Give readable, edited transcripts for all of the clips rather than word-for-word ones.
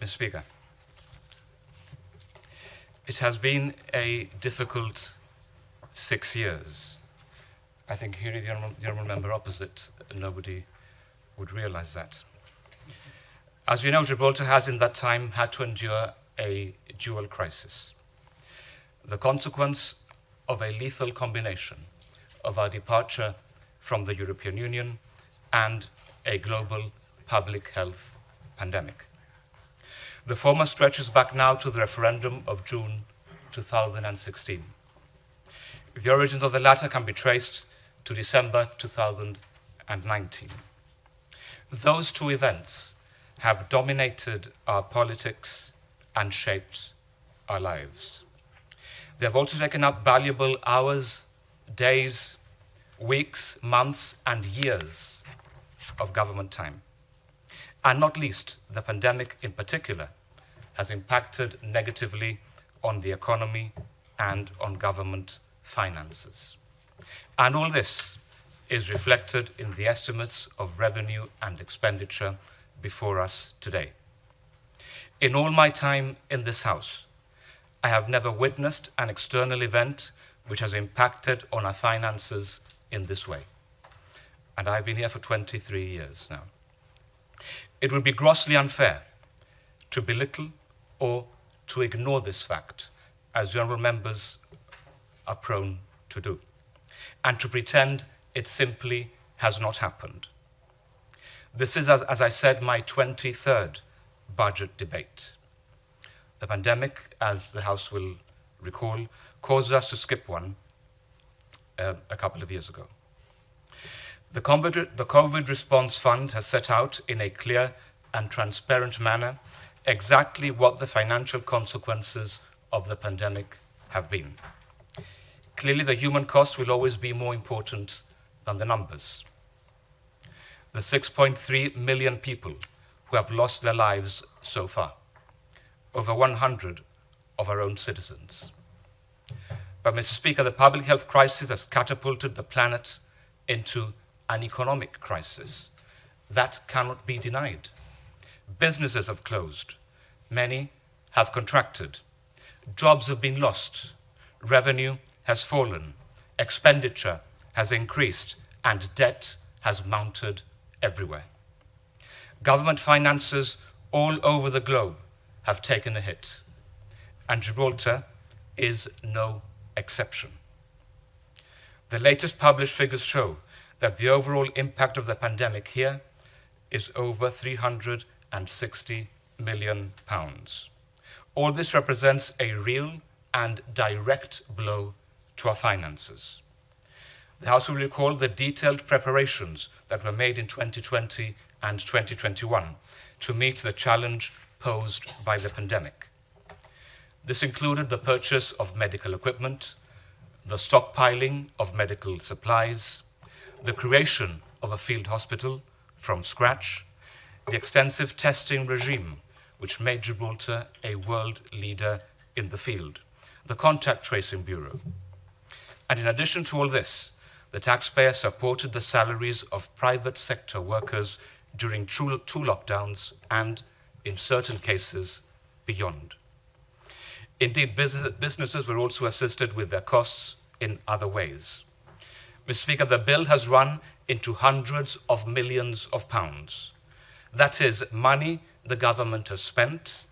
Mr. Speaker, it has been a difficult 6 years. I think hearing the honourable member opposite, nobody would realise that. As you know, Gibraltar has in that time had to endure a dual crisis. The consequence of a lethal combination of our departure from the European Union and a global public health pandemic. The former stretches back now to the referendum of June 2016. The origins of the latter can be traced to December 2019. Those two events have dominated our politics and shaped our lives. They have also taken up valuable hours, days, weeks, months, and years of government time. And not least, the pandemic in particular has impacted negatively on the economy and on government finances. And all this is reflected in the estimates of revenue and expenditure before us today. In all my time in this House, I have never witnessed an external event which has impacted on our finances in this way. And I've been here for 23 years now. It would be grossly unfair to belittle or to ignore this fact, as honourable members are prone to do, and to pretend it simply has not happened. This is, as I said, my 23rd budget debate. The pandemic, as the House will recall, caused us to skip one a couple of years ago. The COVID Response Fund has set out in a clear and transparent manner exactly what the financial consequences of the pandemic have been. Clearly, the human cost will always be more important than the numbers. The 6.3 million people who have lost their lives so far, over 100 of our own citizens. But, Mr. Speaker, the public health crisis has catapulted the planet into an economic crisis. That cannot be denied. Businesses have closed. Many have contracted. Jobs have been lost. Revenue has fallen. Expenditure has increased. And debt has mounted everywhere. Government finances all over the globe have taken a hit. And Gibraltar is no exception. The latest published figures show that the overall impact of the pandemic here is over £360 million. All this represents a real and direct blow to our finances. The House will recall the detailed preparations that were made in 2020 and 2021 to meet the challenge posed by the pandemic. This included the purchase of medical equipment, the stockpiling of medical supplies, the creation of a field hospital from scratch, the extensive testing regime which made Gibraltar a world leader in the field, the Contact Tracing Bureau. And in addition to all this, the taxpayer supported the salaries of private sector workers during two lockdowns and, in certain cases, beyond. Indeed, businesses were also assisted with their costs in other ways. Mr. Speaker, the bill has run into hundreds of millions of pounds. That is money the government has spent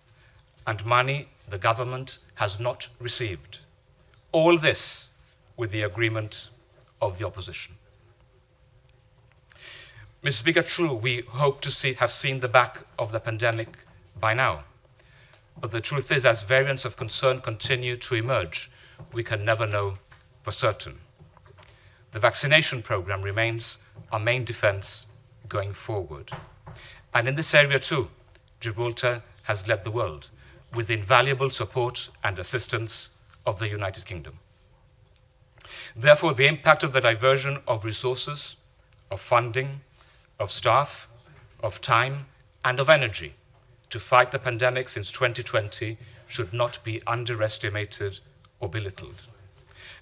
and money the government has not received. All this with the agreement of the opposition. Mr. Speaker, true, we hope to have seen the back of the pandemic by now. But the truth is, as variants of concern continue to emerge, we can never know for certain. The vaccination program remains our main defense going forward. And in this area too, Gibraltar has led the world with invaluable support and assistance of the United Kingdom. Therefore, the impact of the diversion of resources, of funding, of staff, of time, and of energy to fight the pandemic since 2020 should not be underestimated or belittled.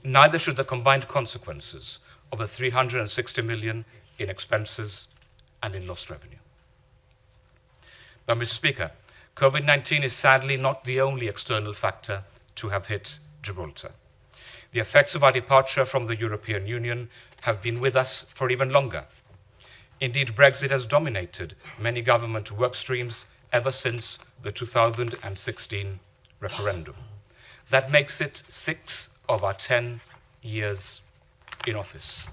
Neither should the combined consequences of the 360 million in expenses and in lost revenue. But, Mr. Speaker, COVID-19 is sadly not the only external factor to have hit Gibraltar. The effects of our departure from the European Union have been with us for even longer. Indeed, Brexit has dominated many government work streams ever since the 2016 referendum. That makes it 6 of our 10 years in office.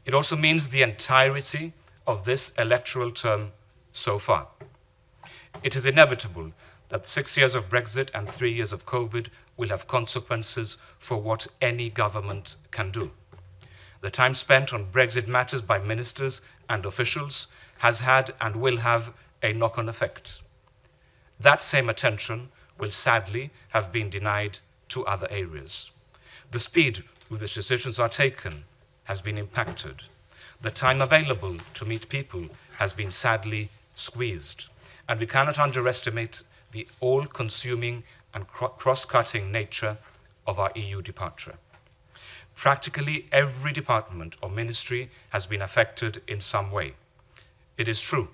It also means the entirety of this electoral term so far. It is inevitable that 6 years of Brexit and 3 years of COVID will have consequences for what any government can do. The time spent on Brexit matters by ministers and officials has had and will have a knock-on effect. That same attention will sadly have been denied to other areas. The speed with which decisions are taken has been impacted. The time available to meet people has been sadly squeezed. And we cannot underestimate the all-consuming and cross-cutting nature of our EU departure. Practically every department or ministry has been affected in some way. It is true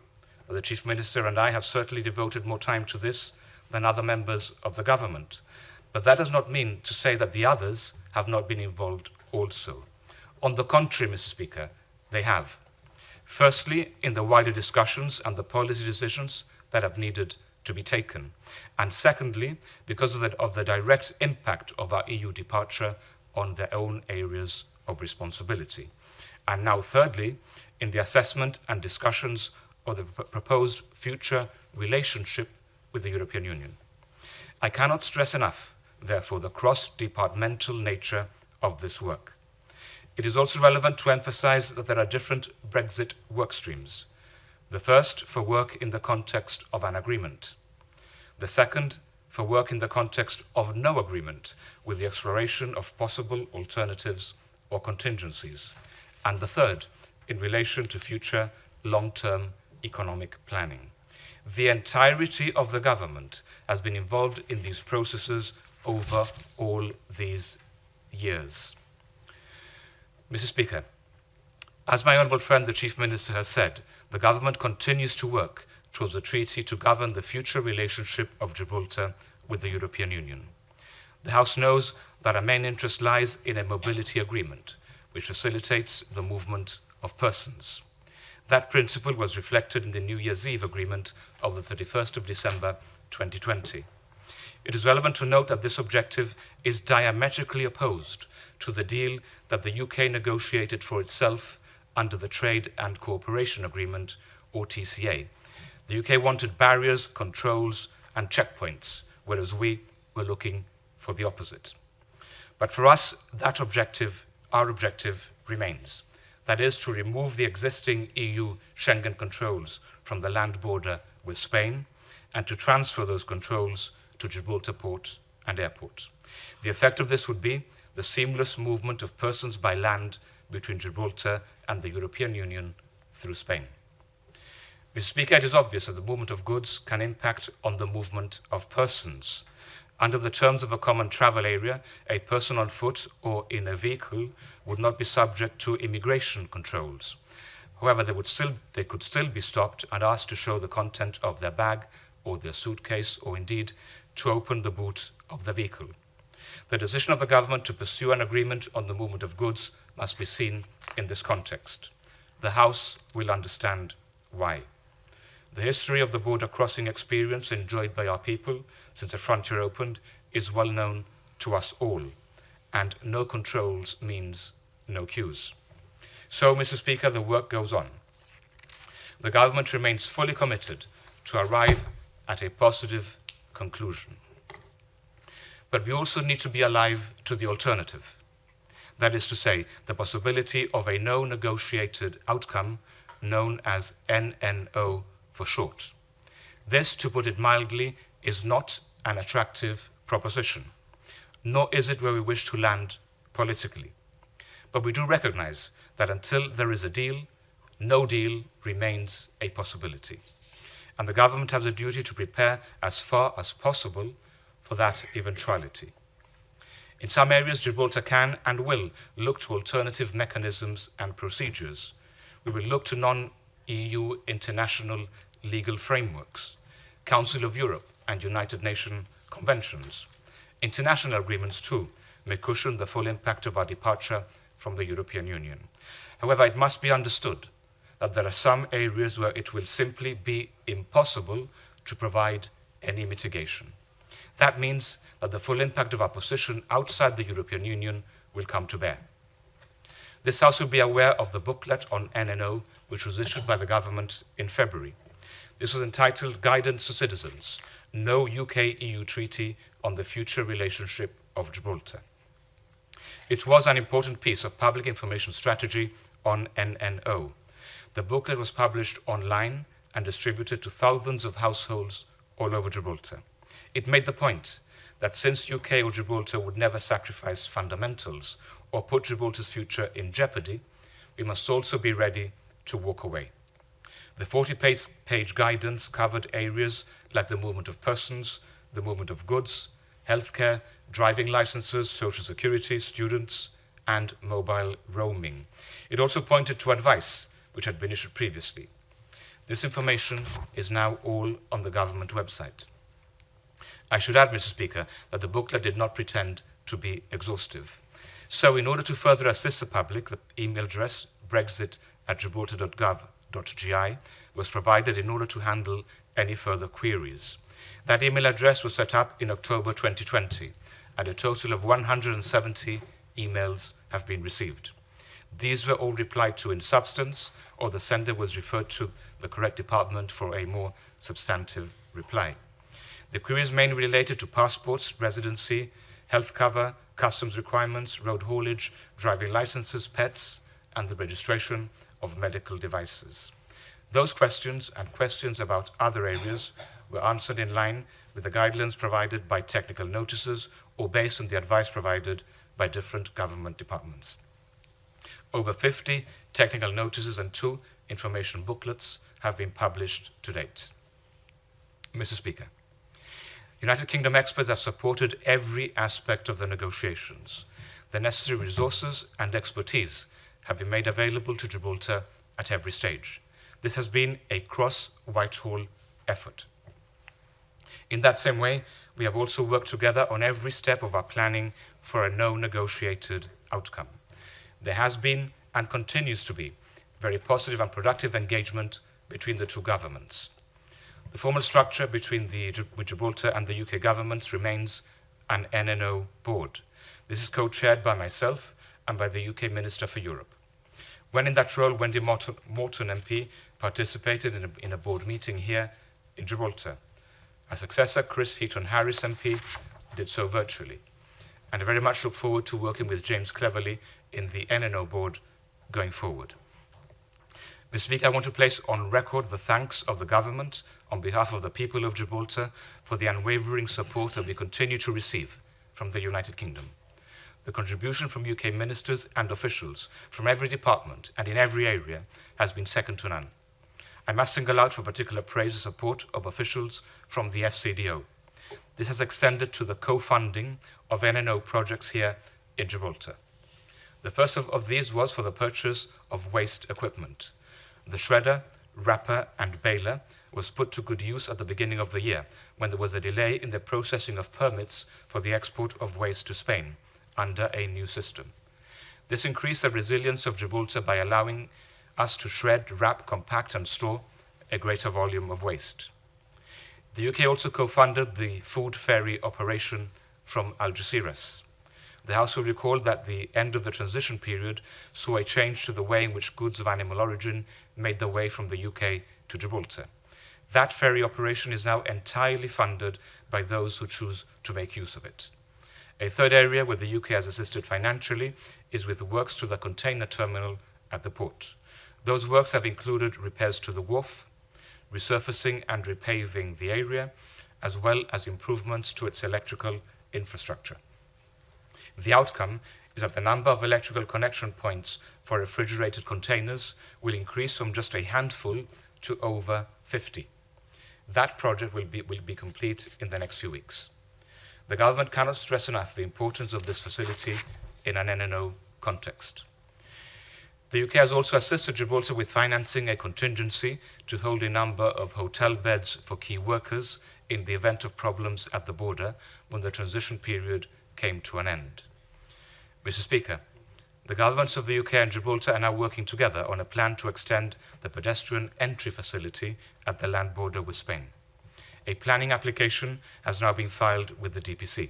that the Chief Minister and I have certainly devoted more time to this than other members of the government, but that does not mean to say that the others have not been involved also. On the contrary, Mr. Speaker, they have. Firstly, in the wider discussions and the policy decisions that have needed to be taken. And secondly, because of the direct impact of our EU departure on their own areas of responsibility. And now thirdly, in the assessment and discussions of the proposed future relationship with the European Union. I cannot stress enough, therefore, the cross-departmental nature of this work. It is also relevant to emphasize that there are different Brexit work streams. The first for work in the context of an agreement. The second for work in the context of no agreement, with the exploration of possible alternatives or contingencies. And the third in relation to future long-term economic planning. The entirety of the government has been involved in these processes over all these years. Mr. Speaker, as my honourable friend, the Chief Minister, has said, the government continues to work towards a treaty to govern the future relationship of Gibraltar with the European Union. The House knows that our main interest lies in a mobility agreement, which facilitates the movement of persons. That principle was reflected in the New Year's Eve agreement of the 31st of December 2020. It is relevant to note that this objective is diametrically opposed to the deal that the UK negotiated for itself under the Trade and Cooperation Agreement, or TCA. The UK wanted barriers, controls, and checkpoints, whereas we were looking for the opposite. But for us, that objective, our objective, remains. That is to remove the existing EU Schengen controls from the land border with Spain and to transfer those controls to Gibraltar port and airport. The effect of this would be the seamless movement of persons by land between Gibraltar and the European Union through Spain. Mr. Speaker, it is obvious that the movement of goods can impact on the movement of persons. Under the terms of a common travel area, a person on foot or in a vehicle would not be subject to immigration controls. However, they could still be stopped and asked to show the content of their bag or their suitcase, or indeed to open the boot of the vehicle. The decision of the government to pursue an agreement on the movement of goods must be seen in this context. The House will understand why. The history of the border crossing experience enjoyed by our people since the frontier opened is well known to us all, and no controls means no queues. So, Mr. Speaker, the work goes on. The government remains fully committed to arrive at a positive conclusion. But we also need to be alive to the alternative. That is to say, the possibility of a no negotiated outcome known as NNO for short. This, to put it mildly, is not an attractive proposition, nor is it where we wish to land politically. But we do recognize that until there is a deal, no deal remains a possibility. And the government has a duty to prepare as far as possible for that eventuality. In some areas, Gibraltar can and will look to alternative mechanisms and procedures. We will look to non-EU international legal frameworks. Council of Europe and United Nations conventions. International agreements, too, may cushion the full impact of our departure from the European Union. However, it must be understood that there are some areas where it will simply be impossible to provide any mitigation. That means that the full impact of our position outside the European Union will come to bear. This House will be aware of the booklet on NNO, which was issued by the government in February. This was entitled Guidance to Citizens, No UK-EU Treaty on the Future Relationship of Gibraltar. It was an important piece of public information strategy on NNO. The booklet was published online and distributed to thousands of households all over Gibraltar. It made the point that since UK or Gibraltar would never sacrifice fundamentals or put Gibraltar's future in jeopardy, we must also be ready to walk away. The 40-page guidance covered areas like the movement of persons, the movement of goods, healthcare, driving licenses, social security, students, and mobile roaming. It also pointed to advice which had been issued previously. This information is now all on the government website. I should add, Mr. Speaker, that the booklet did not pretend to be exhaustive. So in order to further assist the public, the email address brexit@gibraltar.gov.gi was provided in order to handle any further queries. That email address was set up in October 2020, and a total of 170 emails have been received. These were all replied to in substance, or the sender was referred to the correct department for a more substantive reply. The queries mainly related to passports, residency, health cover, customs requirements, road haulage, driving licenses, pets, and the registration of medical devices. Those questions and questions about other areas were answered in line with the guidelines provided by technical notices or based on the advice provided by different government departments. Over 50 technical notices and 2 information booklets have been published to date. Mr. Speaker, United Kingdom experts have supported every aspect of the negotiations. The necessary resources and expertise have been made available to Gibraltar at every stage. This has been a cross-Whitehall effort. In that same way, we have also worked together on every step of our planning for a no-negotiated outcome. There has been and continues to be very positive and productive engagement between the two governments. The formal structure between Gibraltar and the UK governments remains an NNO board. This is co-chaired by myself and by the UK Minister for Europe. When in that role, Wendy Morton MP participated in a board meeting here in Gibraltar. Her successor, Chris Heaton-Harris MP, did so virtually. And I very much look forward to working with James Cleverly in the NNO board going forward. Mr. Speaker, I want to place on record the thanks of the government on behalf of the people of Gibraltar for the unwavering support that we continue to receive from the United Kingdom. The contribution from UK ministers and officials from every department and in every area has been second to none. I must single out for particular praise the support of officials from the FCDO. This has extended to the co-funding of NNO projects here in Gibraltar. The first of these was for the purchase of waste equipment. The shredder, wrapper, and baler was put to good use at the beginning of the year, when there was a delay in the processing of permits for the export of waste to Spain under a new system. This increased the resilience of Gibraltar by allowing us to shred, wrap, compact, and store a greater volume of waste. The UK also co-funded the food ferry operation from Algeciras. The House will recall that the end of the transition period saw a change to the way in which goods of animal origin made their way from the UK to Gibraltar. That ferry operation is now entirely funded by those who choose to make use of it. A third area where the UK has assisted financially is with works to the container terminal at the port. Those works have included repairs to the wharf, resurfacing and repaving the area, as well as improvements to its electrical infrastructure. The outcome is that the number of electrical connection points for refrigerated containers will increase from just a handful to over 50. That project will be complete in the next few weeks. The government cannot stress enough the importance of this facility in an NNO context. The UK has also assisted Gibraltar with financing a contingency to hold a number of hotel beds for key workers in the event of problems at the border when the transition period came to an end. Mr. Speaker, the governments of the UK and Gibraltar are now working together on a plan to extend the pedestrian entry facility at the land border with Spain. A planning application has now been filed with the DPC.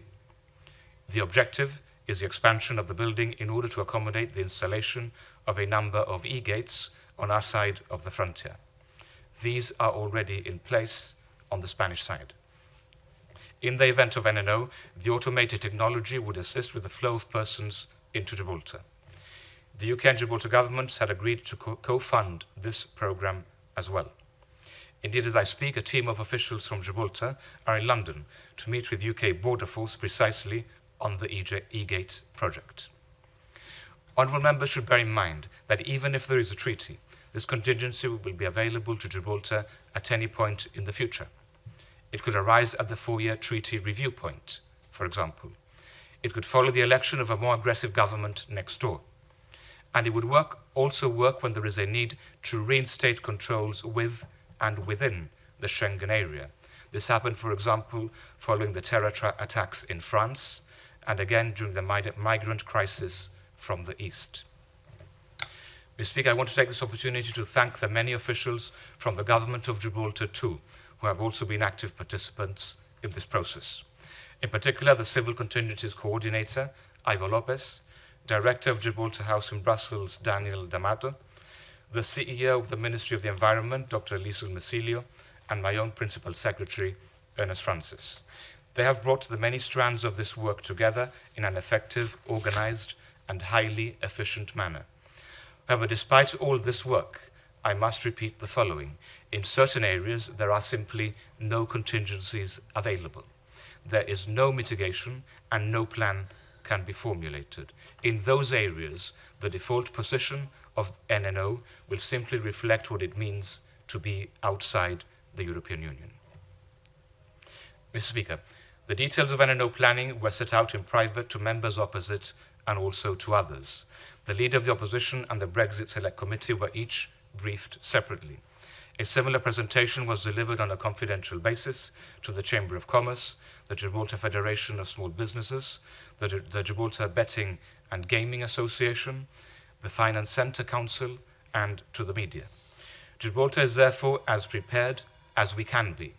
The objective is the expansion of the building in order to accommodate the installation of a number of e-gates on our side of the frontier. These are already in place on the Spanish side. In the event of NNO, the automated technology would assist with the flow of persons into Gibraltar. The UK and Gibraltar governments had agreed to co-fund this programme as well. Indeed, as I speak, a team of officials from Gibraltar are in London to meet with UK Border Force precisely on the e-gate project. Honourable members should bear in mind that even if there is a treaty, this contingency will be available to Gibraltar at any point in the future. It could arise at the 4-year treaty review point, for example. It could follow the election of a more aggressive government next door. And it would also work when there is a need to reinstate controls with and within the Schengen area. This happened, for example, following the terror attacks in France, and again during the migrant crisis from the East. Mr. Speaker, I want to take this opportunity to thank the many officials from the government of Gibraltar too, who have also been active participants in this process. In particular, the Civil Contingencies Coordinator, Ivo Lopez, Director of Gibraltar House in Brussels, Daniel D'Amato, the CEO of the Ministry of the Environment, Dr. Liesl Mesilio, and my own Principal Secretary, Ernest Francis. They have brought the many strands of this work together in an effective, organized, and highly efficient manner. However, despite all this work, I must repeat the following. In certain areas, there are simply no contingencies available. There is no mitigation and no plan can be formulated. In those areas, the default position of NNO will simply reflect what it means to be outside the European Union. Mr. Speaker, the details of NNO planning were set out in private to members opposite and also to others. The Leader of the Opposition and the Brexit Select Committee were each briefed separately. A similar presentation was delivered on a confidential basis to the Chamber of Commerce, the Gibraltar Federation of Small Businesses, the Gibraltar Betting and Gaming Association, the Finance Centre Council, and to the media. Gibraltar is therefore as prepared as we can be.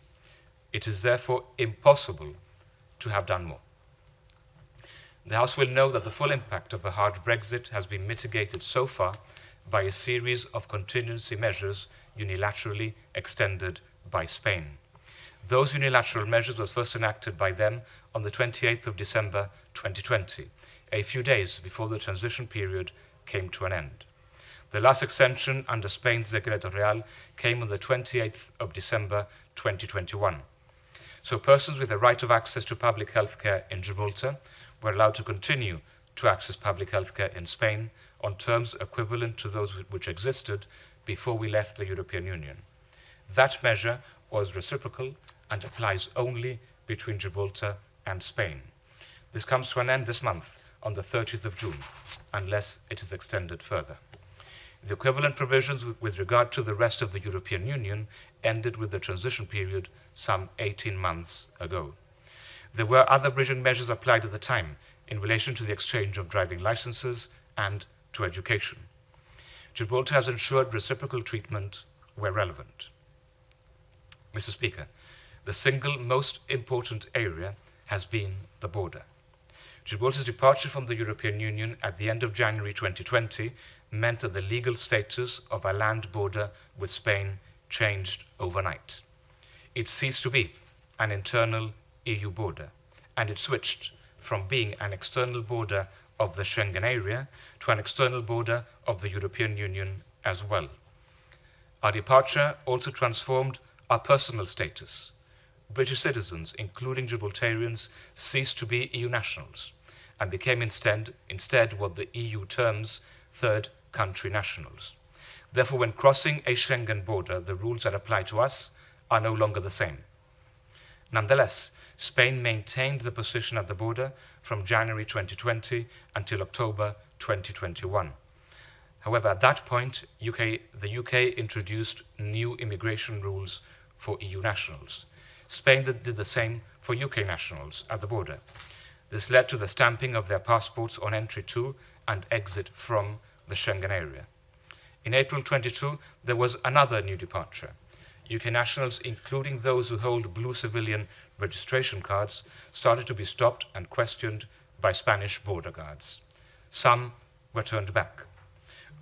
It is therefore impossible to have done more. The House will know that the full impact of a hard Brexit has been mitigated so far by a series of contingency measures unilaterally extended by Spain. Those unilateral measures were first enacted by them on the 28th of December 2020, a few days before the transition period came to an end. The last extension under Spain's Decreto Real came on the 28th of December 2021. So persons with the right of access to public health care in Gibraltar were allowed to continue to access public health care in Spain on terms equivalent to those which existed before we left the European Union. That measure was reciprocal and applies only between Gibraltar and Spain. This comes to an end this month, on the 30th of June, unless it is extended further. The equivalent provisions with regard to the rest of the European Union ended with the transition period some 18 months ago. There were other bridging measures applied at the time in relation to the exchange of driving licenses and to education. Gibraltar has ensured reciprocal treatment where relevant. Mr. Speaker, the single most important area has been the border. Gibraltar's departure from the European Union at the end of January 2020 meant that the legal status of our land border with Spain changed overnight. It ceased to be an internal EU border, and it switched from being an external border of the Schengen area to an external border of the European Union as well. Our departure also transformed our personal status. British citizens, including Gibraltarians, ceased to be EU nationals and became instead what the EU terms third country nationals. Therefore, when crossing a Schengen border, the rules that apply to us are no longer the same. Nonetheless, Spain maintained the position at the border from January 2020 until October 2021. However, at that point, the UK introduced new immigration rules for EU nationals. Spain did the same for UK nationals at the border. This led to the stamping of their passports on entry to and exit from the Schengen area. In April 22, there was another new departure. UK nationals, including those who hold blue civilian registration cards, started to be stopped and questioned by Spanish border guards. Some were turned back.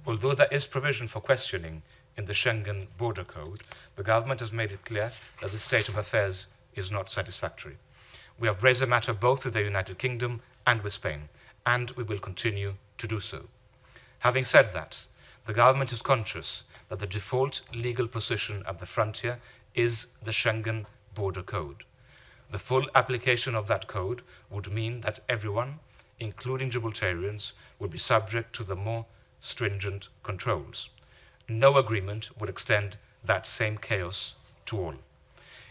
Although there is provision for questioning in the Schengen Border Code, the government has made it clear that the state of affairs is not satisfactory. We have raised the matter both with the United Kingdom and with Spain, and we will continue to do so. Having said that, the government is conscious that the default legal position at the frontier is the Schengen Border Code. The full application of that code would mean that everyone, including Gibraltarians, would be subject to the more stringent controls. No agreement would extend that same chaos to all.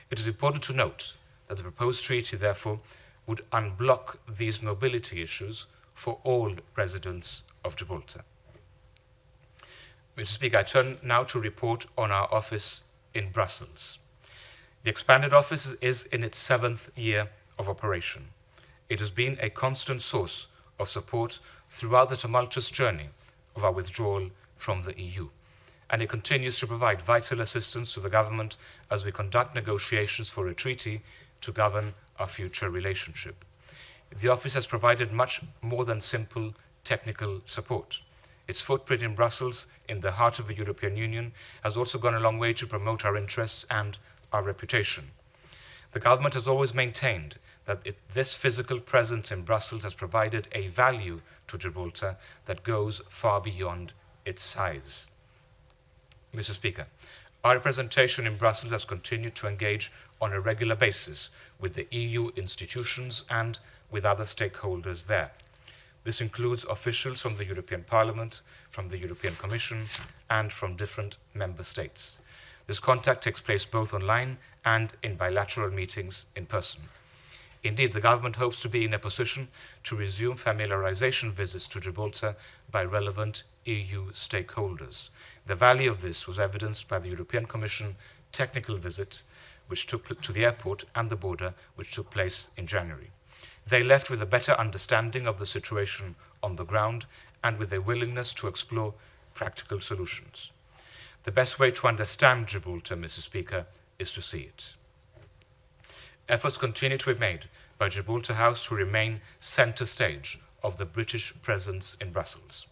It is important to note that the proposed treaty, therefore, would unblock these mobility issues for all residents of Gibraltar. Mr. Speaker, I turn now to report on our office in Brussels. The expanded office is in its 7th year of operation. It has been a constant source of support throughout the tumultuous journey of our withdrawal from the EU, and it continues to provide vital assistance to the government as we conduct negotiations for a treaty to govern our future relationship. The office has provided much more than simple technical support. Its footprint in Brussels, in the heart of the European Union, has also gone a long way to promote our interests and our reputation. The government has always maintained that this physical presence in Brussels has provided a value to Gibraltar that goes far beyond its size. Mr. Speaker, our representation in Brussels has continued to engage on a regular basis with the EU institutions and with other stakeholders there. This includes officials from the European Parliament, from the European Commission, and from different member states. This contact takes place both online and in bilateral meetings in person. Indeed, the government hopes to be in a position to resume familiarization visits to Gibraltar by relevant EU stakeholders. The value of this was evidenced by the European Commission technical visit to the airport and the border, which took place in January. They left with a better understanding of the situation on the ground and with a willingness to explore practical solutions. The best way to understand Gibraltar, Mr. Speaker, is to see it. Efforts continue to be made by Gibraltar House to remain centre stage of the British presence in Brussels.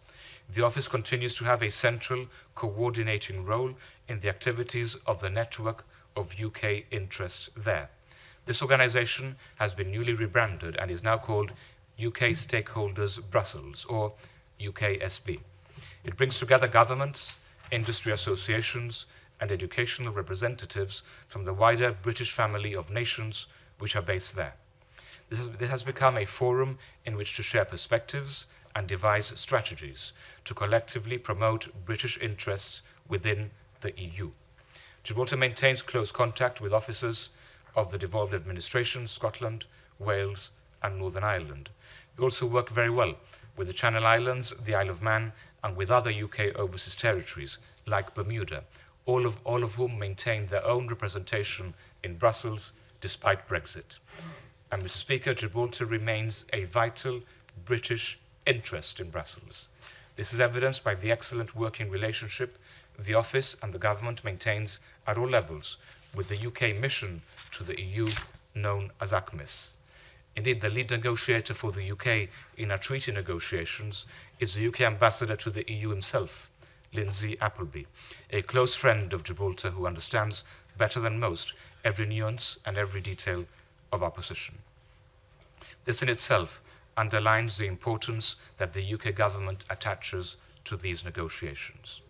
The office continues to have a central coordinating role in the activities of the network of UK interest there. This organisation has been newly rebranded and is now called UK Stakeholders Brussels, or UKSB. It brings together governments, industry associations, and educational representatives from the wider British family of nations which are based there. This has become a forum in which to share perspectives and devise strategies to collectively promote British interests within the EU. Gibraltar maintains close contact with officers of the devolved administration, Scotland, Wales, and Northern Ireland. We also work very well with the Channel Islands, the Isle of Man, and with other UK overseas territories like Bermuda, all of whom maintain their own representation in Brussels despite Brexit. And Mr. Speaker, Gibraltar remains a vital British interest in Brussels. This is evidenced by the excellent working relationship the Office and the Government maintains at all levels with the UK mission to the EU, known as ACMIS. Indeed, the lead negotiator for the UK in our treaty negotiations is the UK ambassador to the EU himself, Lindsay Appleby, a close friend of Gibraltar who understands better than most every nuance and every detail of our position. This in itself underlines the importance that the UK government attaches to these negotiations.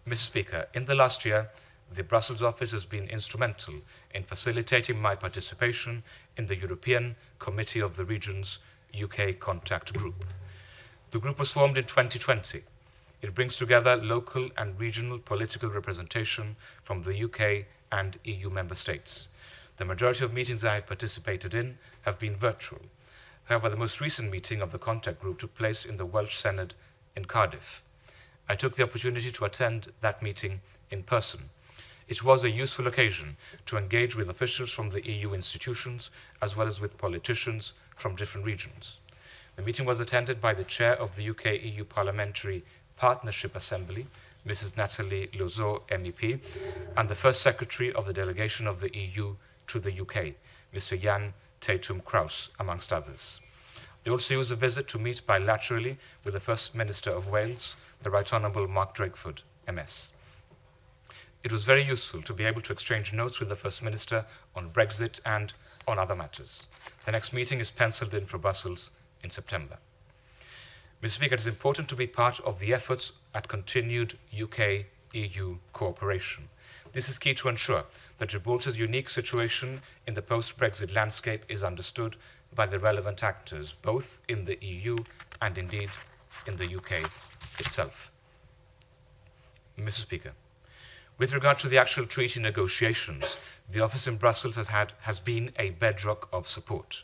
Mr. Speaker, in the last year, the Brussels office has been instrumental in facilitating my participation in the European Committee of the Regions UK Contact Group. The group was formed in 2020. It brings together local and regional political representation from the UK and EU member states. The majority of meetings I have participated in have been virtual. However, the most recent meeting of the contact group took place in the Welsh Senedd in Cardiff. I took the opportunity to attend that meeting in person. It was a useful occasion to engage with officials from the EU institutions as well as with politicians from different regions. The meeting was attended by the chair of the UK-EU Parliamentary Partnership Assembly, Mrs. Nathalie Loiseau, MEP, and the first secretary of the delegation of the EU to the UK, Mr. Jan Tatum-Kraus, amongst others. I also used the visit to meet bilaterally with the First Minister of Wales, the Right Honourable Mark Drakeford, MS. It was very useful to be able to exchange notes with the First Minister on Brexit and on other matters. The next meeting is penciled in for Brussels in September. Mr. Speaker, it is important to be part of the efforts at continued UK-EU cooperation. This is key to ensure that Gibraltar's unique situation in the post-Brexit landscape is understood by the relevant actors, both in the EU and indeed in the UK itself. Mr. Speaker, with regard to the actual treaty negotiations, the office in Brussels has been a bedrock of support.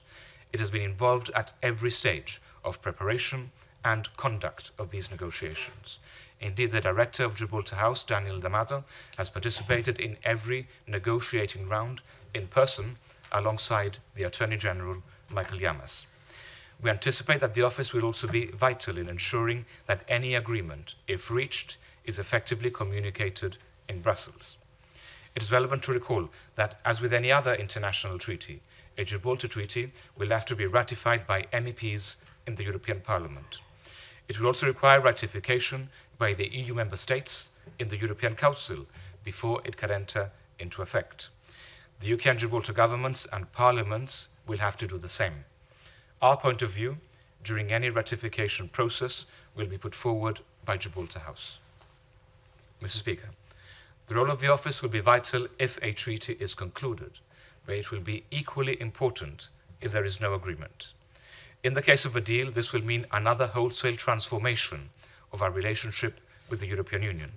It has been involved at every stage of preparation and conduct of these negotiations. Indeed, the director of Gibraltar House, Daniel D'Amato, has participated in every negotiating round in person alongside the Attorney General, Michael Yamas. We anticipate that the office will also be vital in ensuring that any agreement, if reached, is effectively communicated in Brussels. It is relevant to recall that, as with any other international treaty, a Gibraltar Treaty will have to be ratified by MEPs in the European Parliament. It will also require ratification by the EU member states in the European Council before it can enter into effect. The UK and Gibraltar governments and parliaments will have to do the same. Our point of view during any ratification process will be put forward by Gibraltar House. Mr. Speaker, the role of the office will be vital if a treaty is concluded, but it will be equally important if there is no agreement. In the case of a deal, this will mean another wholesale transformation of our relationship with the European Union.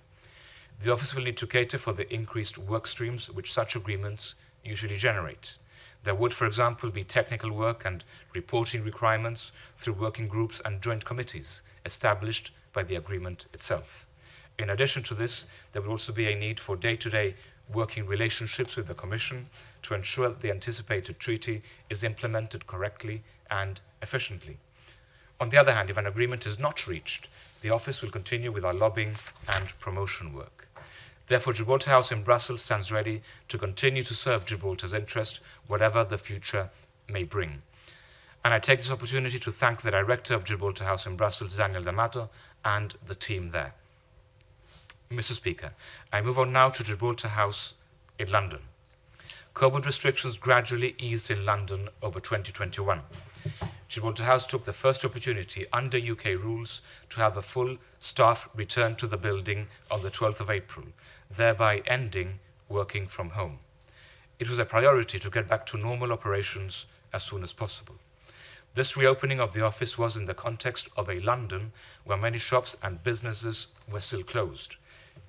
The office will need to cater for the increased work streams which such agreements usually generate. There would, for example, be technical work and reporting requirements through working groups and joint committees established by the agreement itself. In addition to this, there will also be a need for day-to-day working relationships with the Commission to ensure that the anticipated treaty is implemented correctly and efficiently. On the other hand, if an agreement is not reached, the office will continue with our lobbying and promotion work. Therefore, Gibraltar House in Brussels stands ready to continue to serve Gibraltar's interest, whatever the future may bring. And I take this opportunity to thank the director of Gibraltar House in Brussels, Daniel D'Amato, and the team there. Mr. Speaker, I move on now to Gibraltar House in London. COVID restrictions gradually eased in London over 2021. Gibraltar House took the first opportunity under UK rules to have a full staff return to the building on the 12th of April, thereby ending working from home. It was a priority to get back to normal operations as soon as possible. This reopening of the office was in the context of a London where many shops and businesses were still closed.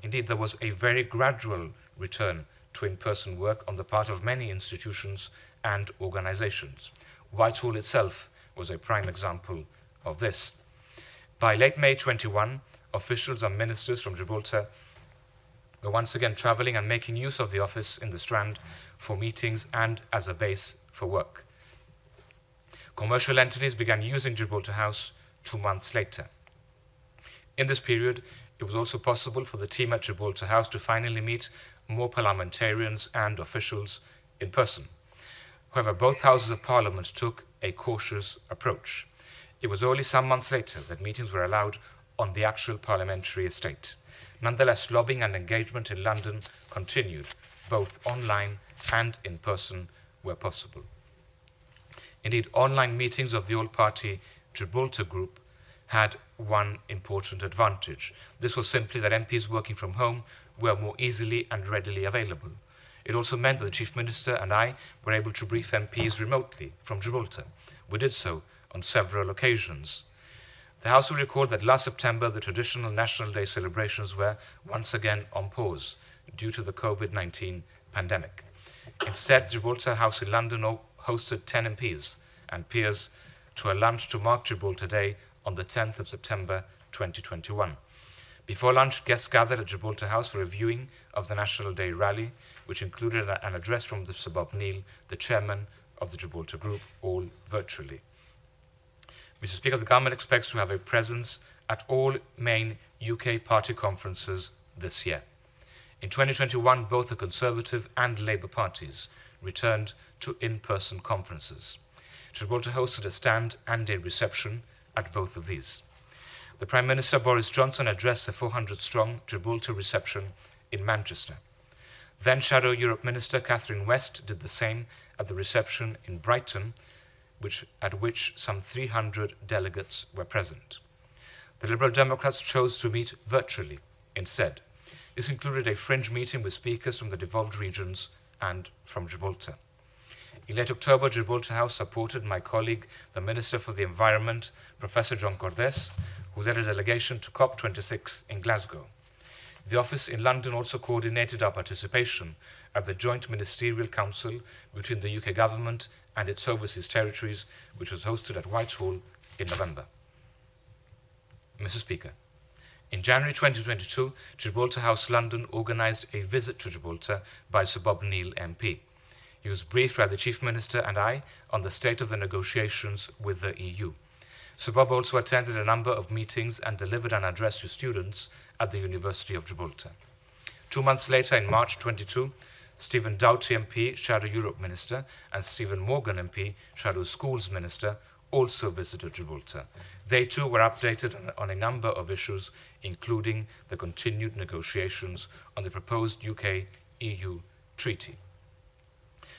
Indeed, there was a very gradual return to in-person work on the part of many institutions and organizations. Whitehall itself was a prime example of this. By late May 21, officials and ministers from Gibraltar were once again traveling and making use of the office in the Strand for meetings and as a base for work. Commercial entities began using Gibraltar House 2 months later. In this period, it was also possible for the team at Gibraltar House to finally meet more parliamentarians and officials in person. However, both houses of Parliament took a cautious approach. It was only some months later that meetings were allowed on the actual parliamentary estate. Nonetheless, lobbying and engagement in London continued, both online and in person where possible. Indeed, online meetings of the all-party Gibraltar group had one important advantage. This was simply that MPs working from home were more easily and readily available. It also meant that the Chief Minister and I were able to brief MPs remotely from Gibraltar. We did so on several occasions. The House will recall that last September, the traditional National Day celebrations were once again on pause due to the COVID-19 pandemic. Instead, Gibraltar House in London hosted 10 MPs and peers to a lunch to mark Gibraltar Day on the 10th of September 2021. Before lunch, guests gathered at Gibraltar House for a viewing of the National Day rally, which included an address from Sir Bob Neill, the chairman of the Gibraltar Group, all virtually. Mr. Speaker, the government expects to have a presence at all main UK party conferences this year. In 2021, both the Conservative and Labour parties returned to in-person conferences. Gibraltar hosted a stand and a reception at both of these. The Prime Minister Boris Johnson addressed the 400-strong Gibraltar reception in Manchester. Then Shadow Europe Minister Catherine West did the same at the reception in Brighton, at which some 300 delegates were present. The Liberal Democrats chose to meet virtually instead. This included a fringe meeting with speakers from the devolved regions and from Gibraltar. In late October, Gibraltar House supported my colleague, the Minister for the Environment, Professor John Cordes, who led a delegation to COP26 in Glasgow. The office in London also coordinated our participation at the Joint Ministerial Council between the UK government and its overseas territories, which was hosted at Whitehall in November. Mr. Speaker, in January 2022, Gibraltar House London organised a visit to Gibraltar by Sir Bob Neill MP. He was briefed by the Chief Minister and I on the state of the negotiations with the EU. Sir Bob also attended a number of meetings and delivered an address to students at the University of Gibraltar. 2 months later, in March 22, Stephen Doughty MP, Shadow Europe Minister, and Stephen Morgan MP, Shadow Schools Minister, also visited Gibraltar. They too were updated on a number of issues, including the continued negotiations on the proposed UK-EU treaty.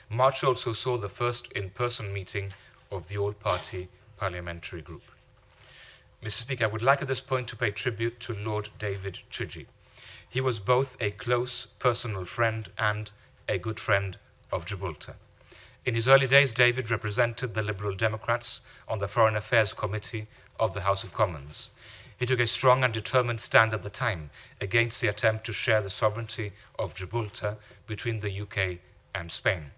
March also saw the first in-person meeting of the all-party parliamentary group. Mr. Speaker, I would like at this point to pay tribute to Lord David Chidgey. He was both a close personal friend and a good friend of Gibraltar. In his early days, David represented the Liberal Democrats on the Foreign Affairs Committee of the House of Commons. He took a strong and determined stand at the time against the attempt to share the sovereignty of Gibraltar between the UK and Spain.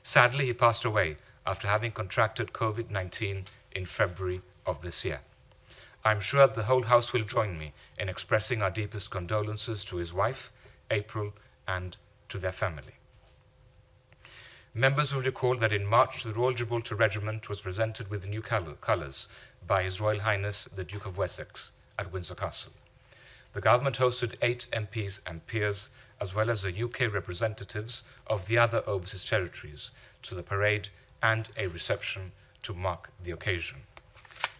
Sadly, he passed away after having contracted COVID-19 in February of this year. I'm sure that the whole House will join me in expressing our deepest condolences to his wife, April, and to their family. Members will recall that in March, the Royal Gibraltar Regiment was presented with new colours by His Royal Highness the Duke of Wessex at Windsor Castle. The government hosted 8 MPs and peers, as well as the UK representatives of the other overseas territories, to the parade and a reception to mark the occasion.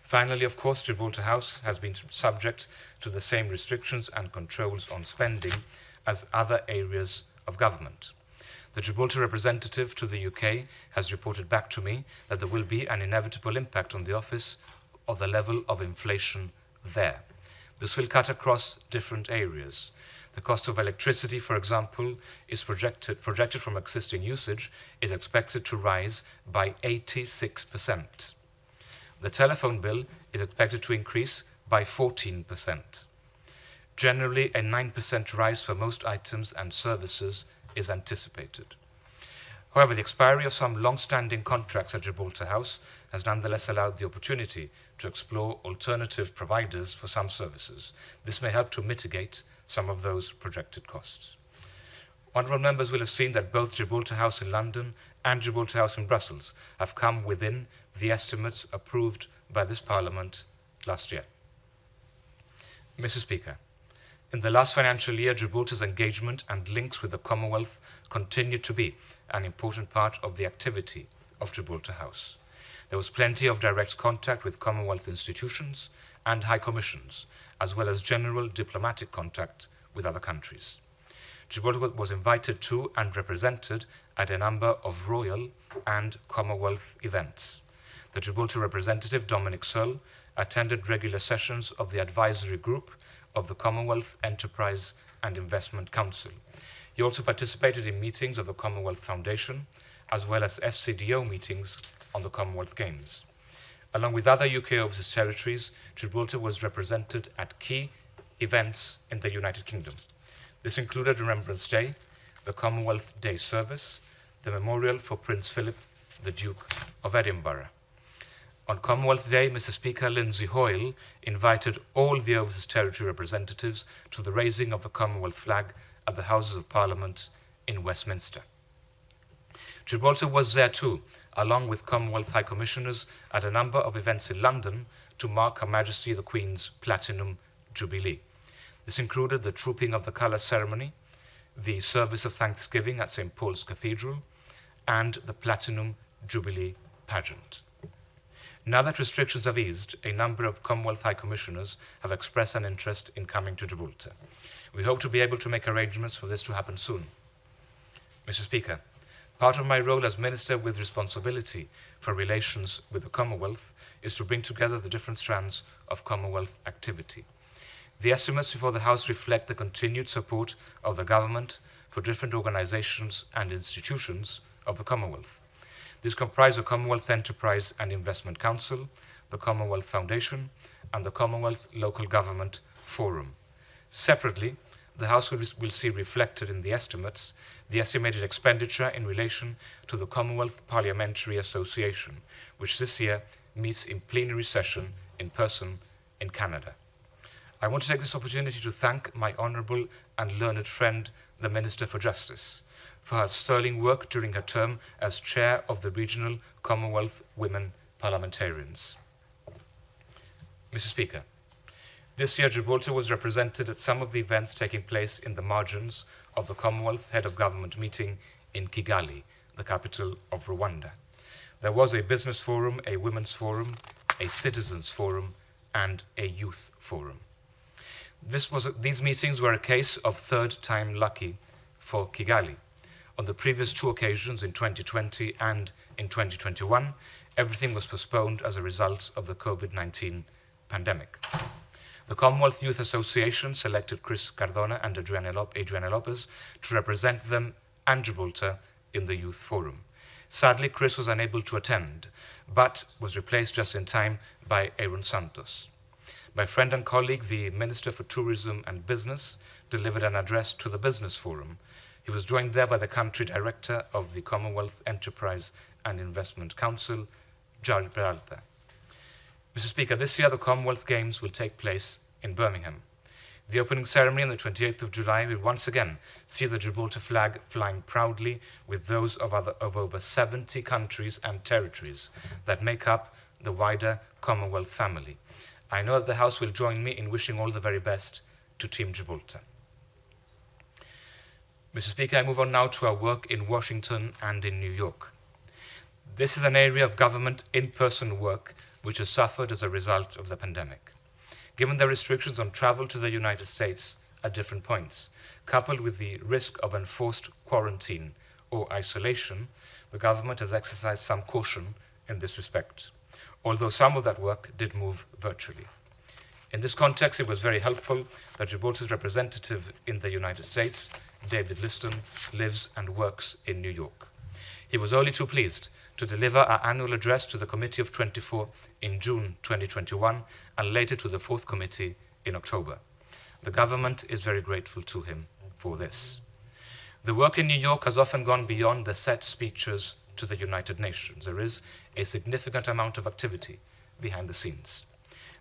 Finally, of course, Gibraltar House has been subject to the same restrictions and controls on spending as other areas of government. The Gibraltar representative to the UK has reported back to me that there will be an inevitable impact on the office of the level of inflation there. This will cut across different areas. The cost of electricity, for example, is projected from existing usage, is expected to rise by 86%. The telephone bill is expected to increase by 14%. Generally, a 9% rise for most items and services is anticipated. However, the expiry of some long-standing contracts at Gibraltar House has nonetheless allowed the opportunity to explore alternative providers for some services. This may help to mitigate some of those projected costs. Honourable members will have seen that both Gibraltar House in London and Gibraltar House in Brussels have come within the estimates approved by this Parliament last year. Mr. Speaker, in the last financial year, Gibraltar's engagement and links with the Commonwealth continued to be an important part of the activity of Gibraltar House. There was plenty of direct contact with Commonwealth institutions and high commissions, as well as general diplomatic contact with other countries. Gibraltar was invited to and represented at a number of royal and Commonwealth events. The Gibraltar representative, Dominic Searle, attended regular sessions of the advisory group of the Commonwealth Enterprise and Investment Council. He also participated in meetings of the Commonwealth Foundation, as well as FCDO meetings on the Commonwealth Games. Along with other UK overseas territories, Gibraltar was represented at key events in the United Kingdom. This included Remembrance Day, the Commonwealth Day Service, the Memorial for Prince Philip, the Duke of Edinburgh. On Commonwealth Day, Mr. Speaker, Lindsay Hoyle invited all the Overseas Territory representatives to the raising of the Commonwealth flag at the Houses of Parliament in Westminster. Gibraltar was there too, along with Commonwealth High Commissioners at a number of events in London to mark Her Majesty the Queen's Platinum Jubilee. This included the Trooping of the Colours ceremony, the service of Thanksgiving at St. Paul's Cathedral, and the Platinum Jubilee pageant. Now that restrictions have eased, a number of Commonwealth High Commissioners have expressed an interest in coming to Gibraltar. We hope to be able to make arrangements for this to happen soon. Mr. Speaker, part of my role as Minister with responsibility for relations with the Commonwealth is to bring together the different strands of Commonwealth activity. The estimates before the House reflect the continued support of the government for different organizations and institutions of the Commonwealth. These comprise the Commonwealth Enterprise and Investment Council, the Commonwealth Foundation, and the Commonwealth Local Government Forum. Separately, the House will see reflected in the estimates the estimated expenditure in relation to the Commonwealth Parliamentary Association, which this year meets in plenary session in person in Canada. I want to take this opportunity to thank my honourable and learned friend, the Minister for Justice, for her sterling work during her term as chair of the Regional Commonwealth Women Parliamentarians. Mr. Speaker, this year Gibraltar was represented at some of the events taking place in the margins of the Commonwealth Head of Government meeting in Kigali, the capital of Rwanda. There was a business forum, a women's forum, a citizens forum, and a youth forum. These meetings were a case of third time lucky for Kigali. On the previous two occasions, in 2020 and in 2021, everything was postponed as a result of the COVID-19 pandemic. The Commonwealth Youth Association selected Chris Cardona and Adriana Lopez to represent them and Gibraltar in the Youth Forum. Sadly, Chris was unable to attend, but was replaced just in time by Aaron Santos. My friend and colleague, the Minister for Tourism and Business, delivered an address to the Business Forum. He was joined there by the Country Director of the Commonwealth Enterprise and Investment Council, Gibraltar. Mr. Speaker, this year the Commonwealth Games will take place in Birmingham. The opening ceremony on the 28th of July will once again see the Gibraltar flag flying proudly with those of over 70 countries and territories that make up the wider Commonwealth family. I know that the House will join me in wishing all the very best to Team Gibraltar. Mr. Speaker, I move on now to our work in Washington and in New York. This is an area of government in-person work which has suffered as a result of the pandemic. Given the restrictions on travel to the United States at different points, coupled with the risk of enforced quarantine or isolation, the government has exercised some caution in this respect, although some of that work did move virtually. In this context, it was very helpful that Gibraltar's representative in the United States, David Liston, lives and works in New York. He was only too pleased to deliver our annual address to the Committee of 24 in June 2021 and later to the fourth committee in October. The government is very grateful to him for this. The work in New York has often gone beyond the set speeches to the United Nations. There is a significant amount of activity behind the scenes.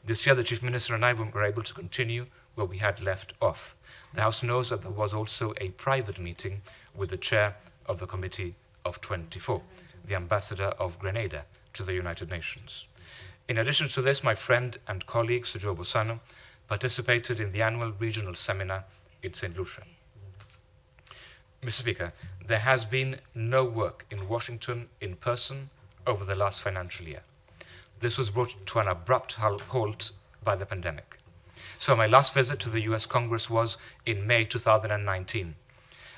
This year, the Chief Minister and I were able to continue where we had left off. The House knows that there was also a private meeting with the chair of the Committee of 24, the Ambassador of Grenada to the United Nations. In addition to this, my friend and colleague, Sergio Bosano, participated in the annual regional seminar in St. Lucia. Mr. Speaker, there has been no work in Washington in person over the last financial year. This was brought to an abrupt halt by the pandemic. So my last visit to the US Congress was in May 2019,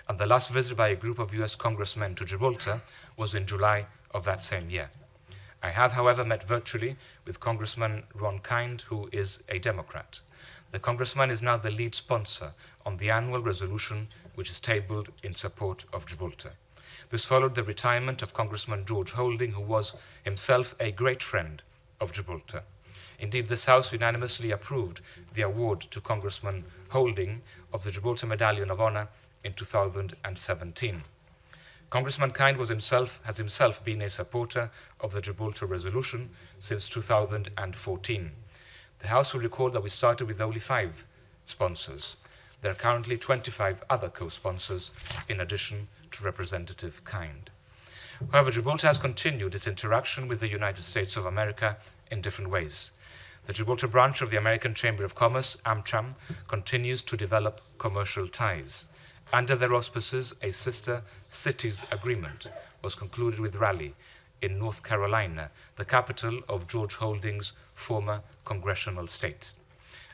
and the last visit by a group of US congressmen to Gibraltar was in July of that same year. I have, however, met virtually with Congressman Ron Kind, who is a Democrat. The congressman is now the lead sponsor on the annual resolution which is tabled in support of Gibraltar. This followed the retirement of Congressman George Holding, who was himself a great friend of Gibraltar. Indeed, this House unanimously approved the award to Congressman Holding of the Gibraltar Medallion of Honor in 2017. Congressman Kind has himself been a supporter of the Gibraltar Resolution since 2014. The House will recall that we started with only 5 sponsors. There are currently 25 other co-sponsors in addition to Representative Kind. However, Gibraltar has continued its interaction with the United States of America in different ways. The Gibraltar branch of the American Chamber of Commerce, AmCham, continues to develop commercial ties. Under their auspices, a sister cities agreement was concluded with Raleigh in North Carolina, the capital of George Holdings' former congressional state.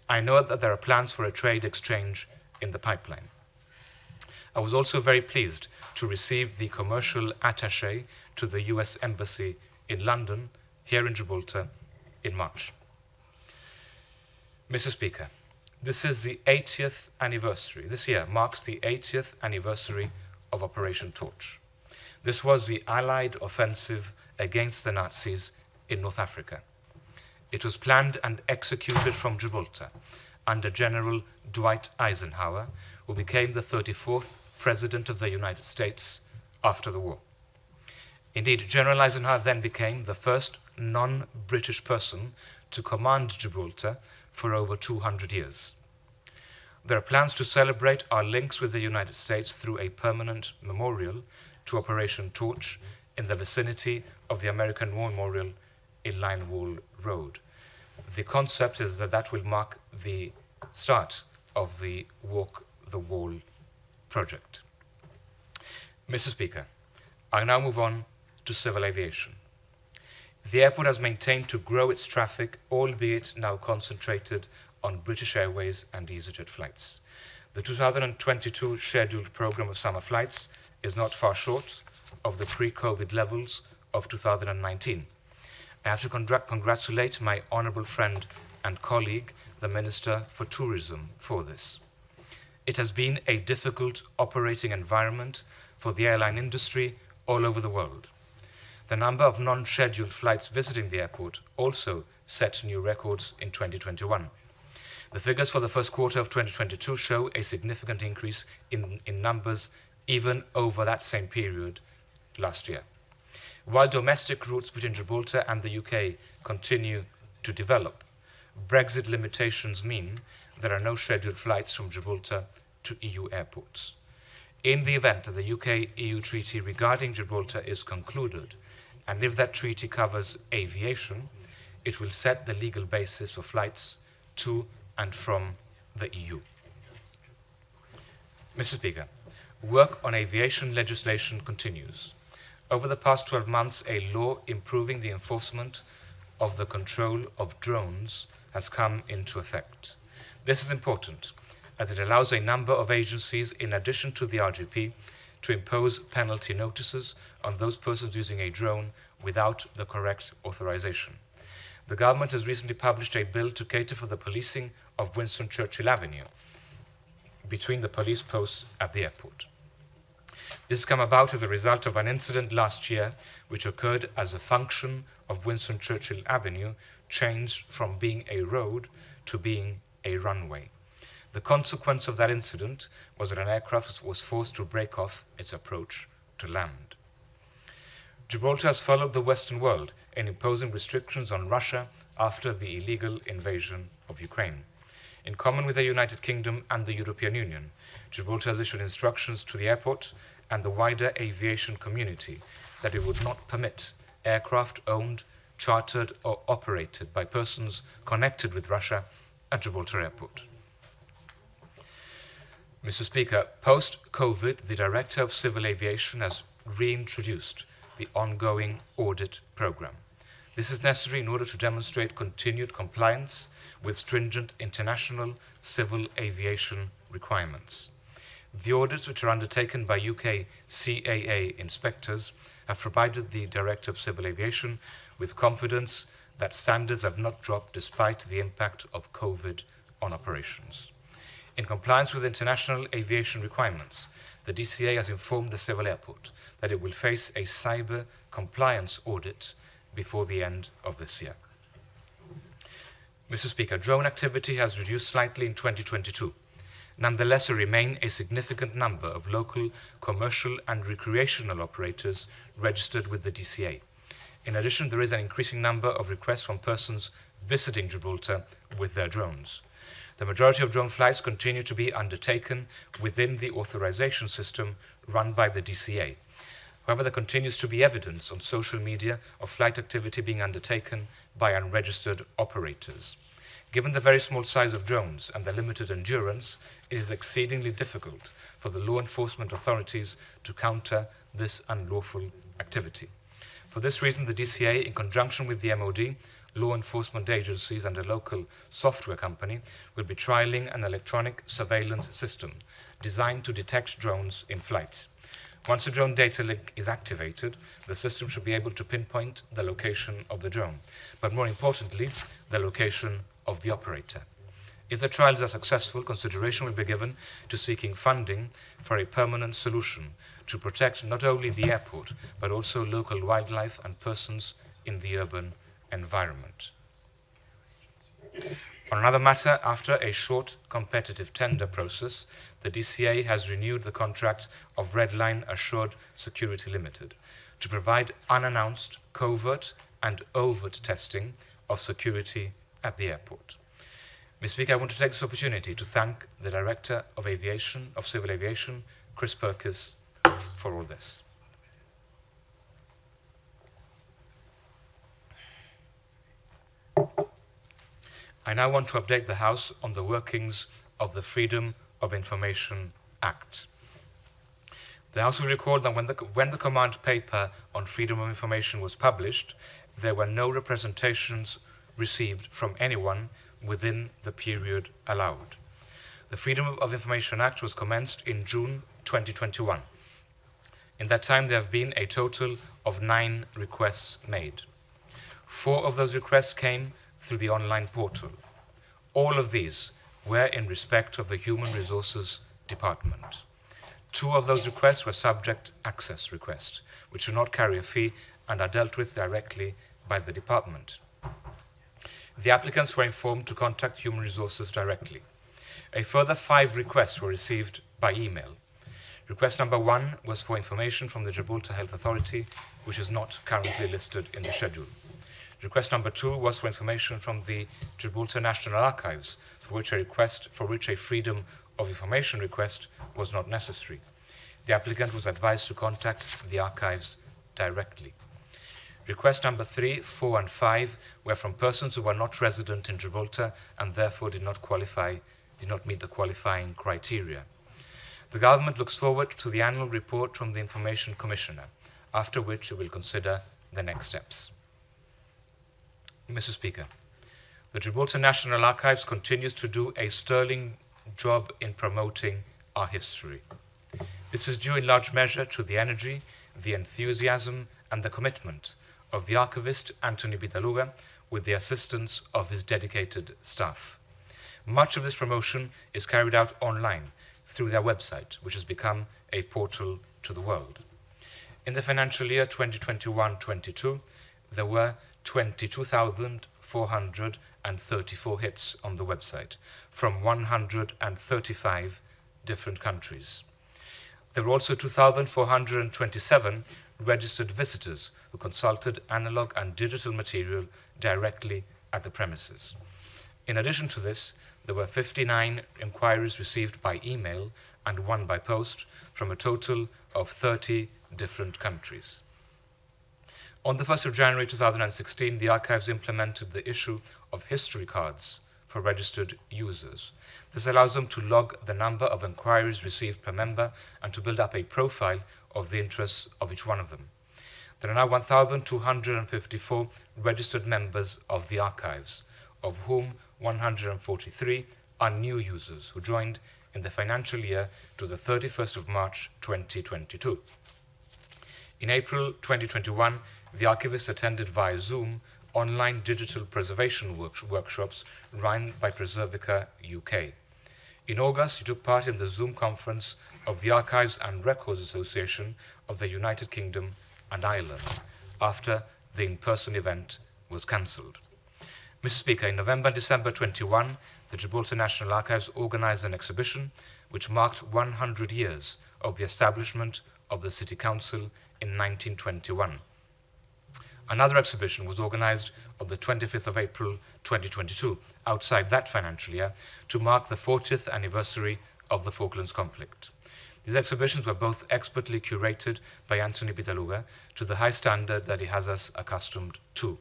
I know that there are plans for a trade exchange in the pipeline. I was also very pleased to receive the commercial attaché to the US Embassy in London, here in Gibraltar, in March. Mr. Speaker, this is the 80th anniversary. This year marks the 80th anniversary of Operation Torch. This was the Allied offensive against the Nazis in North Africa. It was planned and executed from Gibraltar under General Dwight Eisenhower, who became the 34th President of the United States after the war. Indeed, General Eisenhower then became the first non-British person to command Gibraltar for over 200 years. There are plans to celebrate our links with the United States through a permanent memorial to Operation Torch in the vicinity of the American War Memorial in Linewall Road. The concept is that will mark the start of the Walk the Wall project. Mr. Speaker, I now move on to civil aviation. The airport has maintained to grow its traffic, albeit now concentrated on British Airways and EasyJet flights. The 2022 scheduled program of summer flights is not far short of the pre-COVID levels of 2019. I have to congratulate my honourable friend and colleague, the Minister for Tourism, for this. It has been a difficult operating environment for the airline industry all over the world. The number of non-scheduled flights visiting the airport also set new records in 2021. The figures for the first quarter of 2022 show a significant increase in numbers even over that same period last year. While domestic routes between Gibraltar and the UK continue to develop, Brexit limitations mean there are no scheduled flights from Gibraltar to EU airports. In the event that the UK-EU treaty regarding Gibraltar is concluded, and if that treaty covers aviation, it will set the legal basis for flights to and from the EU. Mr. Speaker, work on aviation legislation continues. Over the past 12 months, a law improving the enforcement of the control of drones has come into effect. This is important, as it allows a number of agencies, in addition to the RGP, to impose penalty notices on those persons using a drone without the correct authorization. The government has recently published a bill to cater for the policing of Winston Churchill Avenue between the police posts at the airport. This has come about as a result of an incident last year which occurred as a function of Winston Churchill Avenue changed from being a road to being a runway. The consequence of that incident was that an aircraft was forced to break off its approach to land. Gibraltar has followed the Western world in imposing restrictions on Russia after the illegal invasion of Ukraine. In common with the United Kingdom and the European Union, Gibraltar has issued instructions to the airport and the wider aviation community that it would not permit aircraft owned, chartered or operated by persons connected with Russia at Gibraltar Airport. Mr. Speaker, post-COVID, the Director of Civil Aviation has reintroduced the ongoing audit program. This is necessary in order to demonstrate continued compliance with stringent international civil aviation requirements. The audits, which are undertaken by UK CAA inspectors, have provided the Director of Civil Aviation with confidence that standards have not dropped despite the impact of COVID on operations. In compliance with international aviation requirements, the DCA has informed the Civil Airport that it will face a cyber compliance audit before the end of this year. Mr. Speaker, drone activity has reduced slightly in 2022. Nonetheless, there remain a significant number of local commercial and recreational operators registered with the DCA. In addition, there is an increasing number of requests from persons visiting Gibraltar with their drones. The majority of drone flights continue to be undertaken within the authorization system run by the DCA. However, there continues to be evidence on social media of flight activity being undertaken by unregistered operators. Given the very small size of drones and their limited endurance, it is exceedingly difficult for the law enforcement authorities to counter this unlawful activity. For this reason, the DCA, in conjunction with the MOD, law enforcement agencies and a local software company, will be trialling an electronic surveillance system designed to detect drones in flight. Once a drone data link is activated, the system should be able to pinpoint the location of the drone, but more importantly, the location of the operator. If the trials are successful, consideration will be given to seeking funding for a permanent solution to protect not only the airport, but also local wildlife and persons in the urban environment. On another matter, after a short competitive tender process, the DCA has renewed the contract of Redline Assured Security Limited to provide unannounced covert and overt testing of security at the airport. Mr. Speaker, I want to take this opportunity to thank the Director of Civil Aviation, Chris Perkis, for all this. I now want to update the House on the workings of the Freedom of Information Act. The House will recall that when the command paper on freedom of information was published, there were no representations received from anyone within the period allowed. The Freedom of Information Act was commenced in June 2021. In that time, there have been a total of 9 requests made. 4 of those requests came through the online portal. All of these were in respect of the Human Resources Department. 2 of those requests were subject access requests, which do not carry a fee and are dealt with directly by the department. The applicants were informed to contact Human Resources directly. A further 5 requests were received by email. Request number 1 was for information from the Gibraltar Health Authority, which is not currently listed in the schedule. Request number 2 was for information from the Gibraltar National Archives, for which a Freedom of Information request was not necessary. The applicant was advised to contact the archives directly. Request number 3, 4, and 5 were from persons who were not resident in Gibraltar and therefore did not meet the qualifying criteria. The government looks forward to the annual report from the Information Commissioner, after which it will consider the next steps. Mr. Speaker, the Gibraltar National Archives continues to do a sterling job in promoting our history. This is due in large measure to the energy, the enthusiasm, and the commitment of the archivist Anthony Bitaluga with the assistance of his dedicated staff. Much of this promotion is carried out online through their website, which has become a portal to the world. In the financial year 2021-22, there were 22,434 hits on the website from 135 different countries. There were also 2,427 registered visitors who consulted analog and digital material directly at the premises. In addition to this, there were 59 inquiries received by email and 1 by post from a total of 30 different countries. On the 1st of January 2016, the archives implemented the issue of history cards for registered users. This allows them to log the number of inquiries received per member and to build up a profile of the interests of each one of them. There are now 1,254 registered members of the archives, of whom 143 are new users who joined in the financial year to the 31st of March 2022. In April 2021, the archivists attended via Zoom online digital preservation workshops run by Preservica UK. In August, he took part in the Zoom conference of the Archives and Records Association of the United Kingdom and Ireland, after the in-person event was cancelled. Mr. Speaker, in November and December 21, the Gibraltar National Archives organized an exhibition which marked 100 years of the establishment of the City Council in 1921. Another exhibition was organized on the 25th of April 2022, outside that financial year, to mark the 40th anniversary of the Falklands conflict. These exhibitions were both expertly curated by Anthony Pitaluga to the high standard that he has us accustomed to.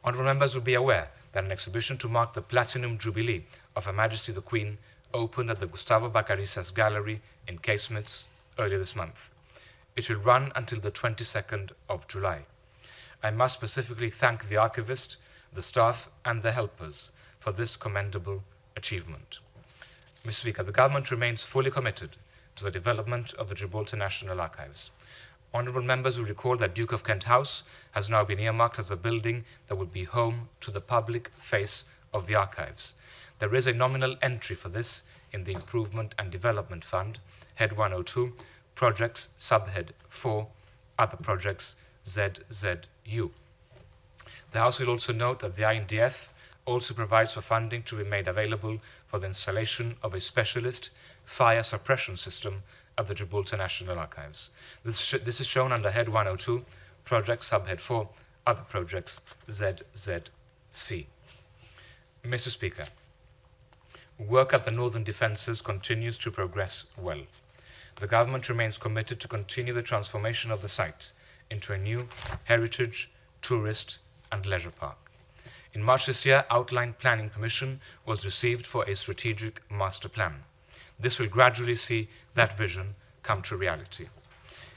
Honourable members will be aware that an exhibition to mark the Platinum Jubilee of Her Majesty the Queen opened at the Gustavo Bacarisas Gallery in Casemates earlier this month. It will run until the 22nd of July. I must specifically thank the archivist, the staff and the helpers for this commendable achievement. Mr. Speaker, the government remains fully committed to the development of the Gibraltar National Archives. Honourable members will recall that Duke of Kent House has now been earmarked as the building that will be home to the public face of the archives. There is a nominal entry for this in the Improvement and Development Fund, Head 102, Projects, Subhead 4, Other Projects, ZZU. The House will also note that the INDF also provides for funding to be made available for the installation of a specialist fire suppression system at the Gibraltar National Archives. This is shown under Head 102, Project Subhead 4, Other Projects, ZZC. Mr. Speaker, work at the Northern Defences continues to progress well. The government remains committed to continue the transformation of the site into a new heritage, tourist and leisure park. In March this year, outline planning permission was received for a strategic master plan. This will gradually see that vision come to reality.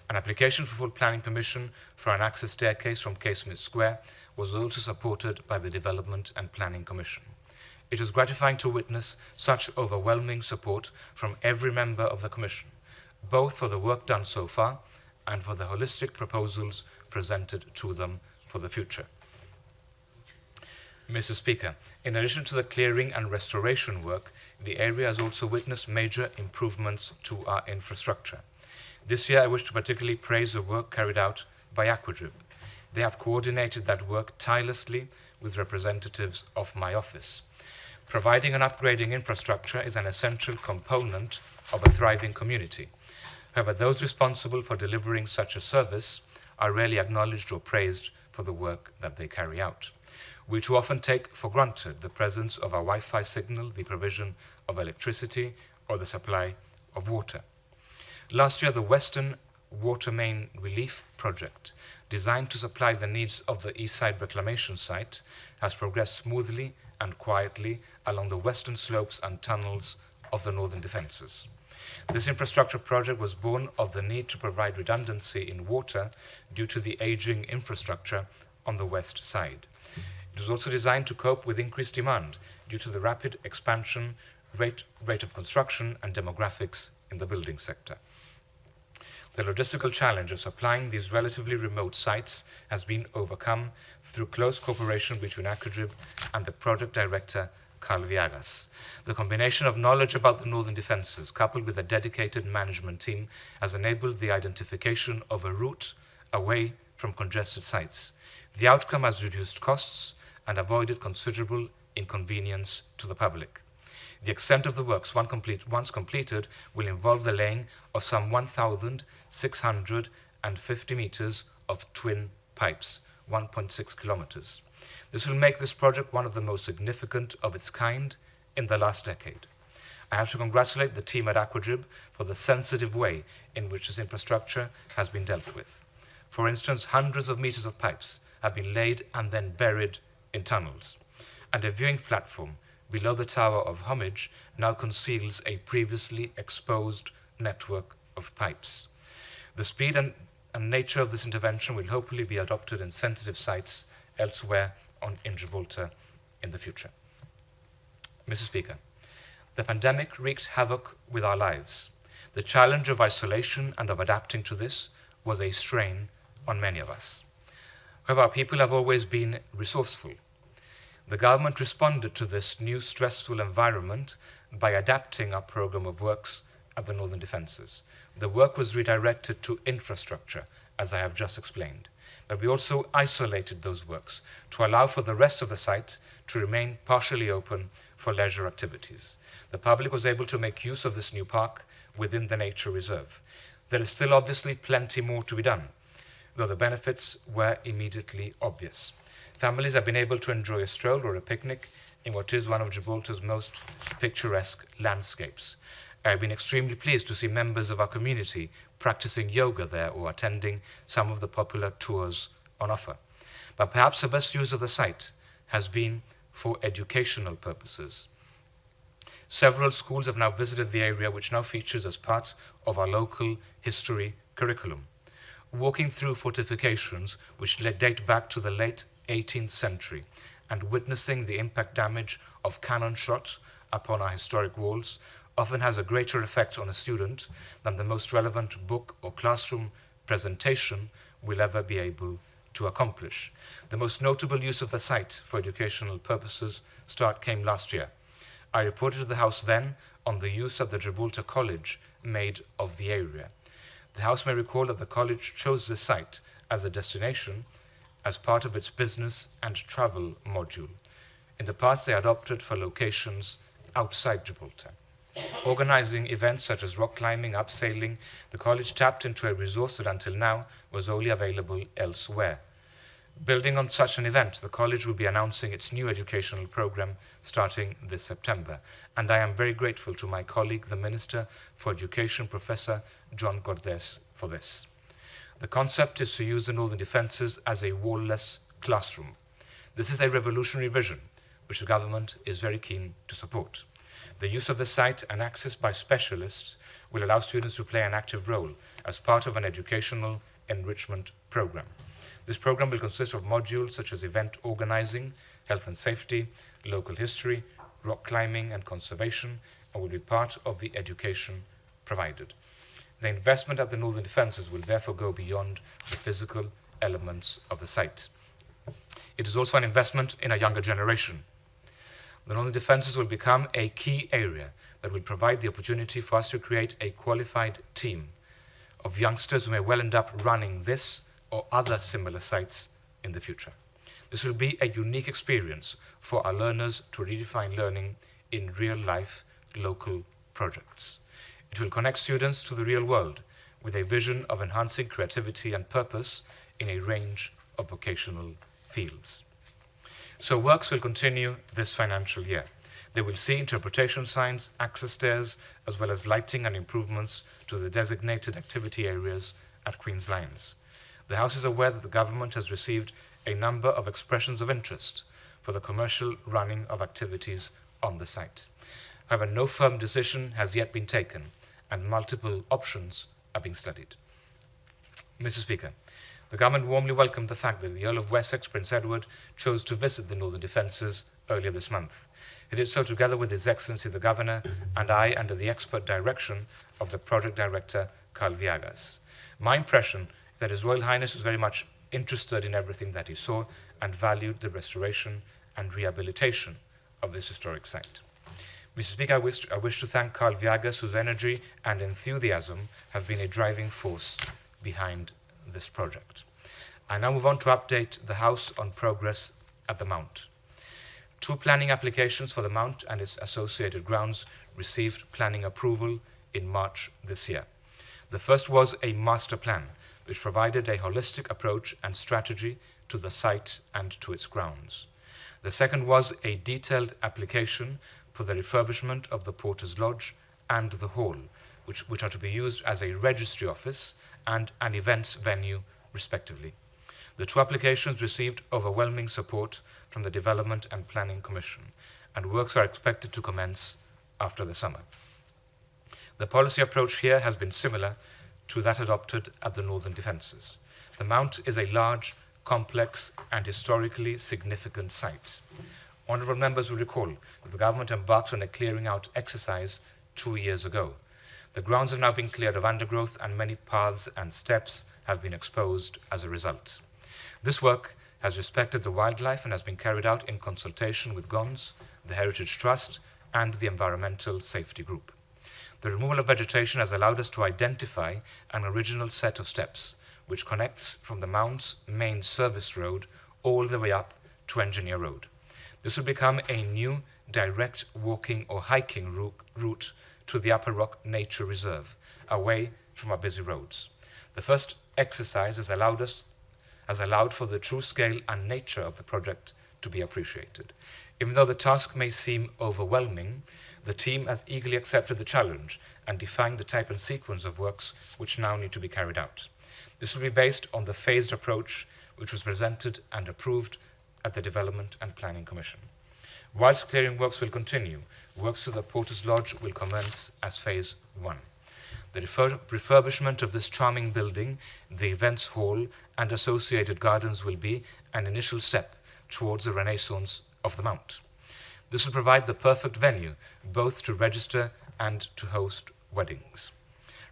An application for full planning permission for an access staircase from Casemates Square was also supported by the Development and Planning Commission. It was gratifying to witness such overwhelming support from every member of the Commission, both for the work done so far and for the holistic proposals presented to them for the future. Mr. Speaker, in addition to the clearing and restoration work, the area has also witnessed major improvements to our infrastructure. This year, I wish to particularly praise the work carried out by Aquagib. They have coordinated that work tirelessly with representatives of my office. Providing and upgrading infrastructure is an essential component of a thriving community. However, those responsible for delivering such a service are rarely acknowledged or praised for the work that they carry out. We too often take for granted the presence of a Wi-Fi signal, the provision of electricity, or the supply of water. Last year, the Western Water Main Relief Project, designed to supply the needs of the Eastside Reclamation Site, has progressed smoothly and quietly along the western slopes and tunnels of the Northern Defences. This infrastructure project was born of the need to provide redundancy in water due to the aging infrastructure on the west side. It was also designed to cope with increased demand due to the rapid expansion, rate of construction and demographics in the building sector. The logistical challenge of supplying these relatively remote sites has been overcome through close cooperation between Aquagib and the project director, Carl Viagas. The combination of knowledge about the Northern Defences, coupled with a dedicated management team, has enabled the identification of a route away from congested sites. The outcome has reduced costs and avoided considerable inconvenience to the public. The extent of the works, once completed, will involve the laying of some 1,650 meters of twin pipes, 1.6 kilometers. This will make this project one of the most significant of its kind in the last decade. I have to congratulate the team at Aquagib for the sensitive way in which this infrastructure has been dealt with. For instance, hundreds of meters of pipes have been laid and then buried in tunnels, and a viewing platform below the Tower of Homage now conceals a previously exposed network of pipes. The speed and nature of this intervention will hopefully be adopted in sensitive sites elsewhere in Gibraltar in the future. Mr. Speaker, the pandemic wreaked havoc with our lives. The challenge of isolation and of adapting to this was a strain on many of us. However, our people have always been resourceful. The government responded to this new stressful environment by adapting our program of works at the Northern Defences. The work was redirected to infrastructure, as I have just explained. but we also isolated those works to allow for the rest of the site to remain partially open for leisure activities. The public was able to make use of this new park within the nature reserve. There is still obviously plenty more to be done, though the benefits were immediately obvious. Families have been able to enjoy a stroll or a picnic in what is one of Gibraltar's most picturesque landscapes. I have been extremely pleased to see members of our community practicing yoga there or attending some of the popular tours on offer. But perhaps the best use of the site has been for educational purposes. Several schools have now visited the area, which now features as part of our local history curriculum. Walking through fortifications which date back to the late 18th century and witnessing the impact damage of cannon shot upon our historic walls often has a greater effect on a student than the most relevant book or classroom presentation will ever be able to accomplish. The most notable use of the site for educational purposes came last year. I reported to the House then on the use of the Gibraltar College made of the area. The House may recall that the college chose this site as a destination as part of its business and travel module. In the past, they had opted for locations outside Gibraltar. Organizing events such as rock climbing, abseiling, the college tapped into a resource that until now was only available elsewhere. Building on such an event, the college will be announcing its new educational program starting this September, and I am very grateful to my colleague, the Minister for Education, Professor John Cordes, for this. The concept is to use the Northern Defences as a wall-less classroom. This is a revolutionary vision, which the government is very keen to support. The use of the site and access by specialists will allow students to play an active role as part of an educational enrichment program. This program will consist of modules such as event organizing, health and safety, local history, rock climbing and conservation, and will be part of the education provided. The investment at the Northern Defences will therefore go beyond the physical elements of the site. It is also an investment in a younger generation. The Northern Defences will become a key area that will provide the opportunity for us to create a qualified team of youngsters who may well end up running this or other similar sites in the future. This will be a unique experience for our learners to redefine learning in real-life local projects. It will connect students to the real world with a vision of enhancing creativity and purpose in a range of vocational fields. So works will continue this financial year. They will see interpretation signs, access stairs, as well as lighting and improvements to the designated activity areas at Queen's Lines. The House is aware that the government has received a number of expressions of interest for the commercial running of activities on the site. However, no firm decision has yet been taken, and multiple options are being studied. Mr. Speaker, the government warmly welcomed the fact that the Earl of Wessex, Prince Edward, chose to visit the Northern Defences earlier this month. He did so together with His Excellency the Governor and I under the expert direction of the Project Director, Carl Viegas. My impression is that His Royal Highness was very much interested in everything that he saw and valued the restoration and rehabilitation of this historic site. Mr. Speaker, I wish to thank Carl Viegas, whose energy and enthusiasm have been a driving force behind this project. I now move on to update the House on progress at the Mount. 2 planning applications for the Mount and its associated grounds received planning approval in March this year. The first was a master plan, which provided a holistic approach and strategy to the site and to its grounds. The second was a detailed application for the refurbishment of the Porter's Lodge and the Hall, which are to be used as a registry office and an events venue, respectively. The 2 applications received overwhelming support from the Development and Planning Commission, and works are expected to commence after the summer. The policy approach here has been similar to that adopted at the Northern Defences. The Mount is a large, complex, and historically significant site. Honourable members will recall that the government embarked on a clearing out exercise 2 years ago. The grounds have now been cleared of undergrowth and many paths and steps have been exposed as a result. This work has respected the wildlife and has been carried out in consultation with GONS, the Heritage Trust, and the Environmental Safety Group. The removal of vegetation has allowed us to identify an original set of steps, which connects from the Mount's main service road all the way up to Engineer Road. This will become a new direct walking or hiking route to the Upper Rock Nature Reserve, away from our busy roads. The first exercise has allowed for the true scale and nature of the project to be appreciated. Even though the task may seem overwhelming, the team has eagerly accepted the challenge and defined the type and sequence of works which now need to be carried out. This will be based on the phased approach which was presented and approved at the Development and Planning Commission. Whilst clearing works will continue, works to the Porter's Lodge will commence as Phase 1. The refurbishment of this charming building, the events hall, and associated gardens will be an initial step towards the renaissance of the Mount. This will provide the perfect venue both to register and to host weddings.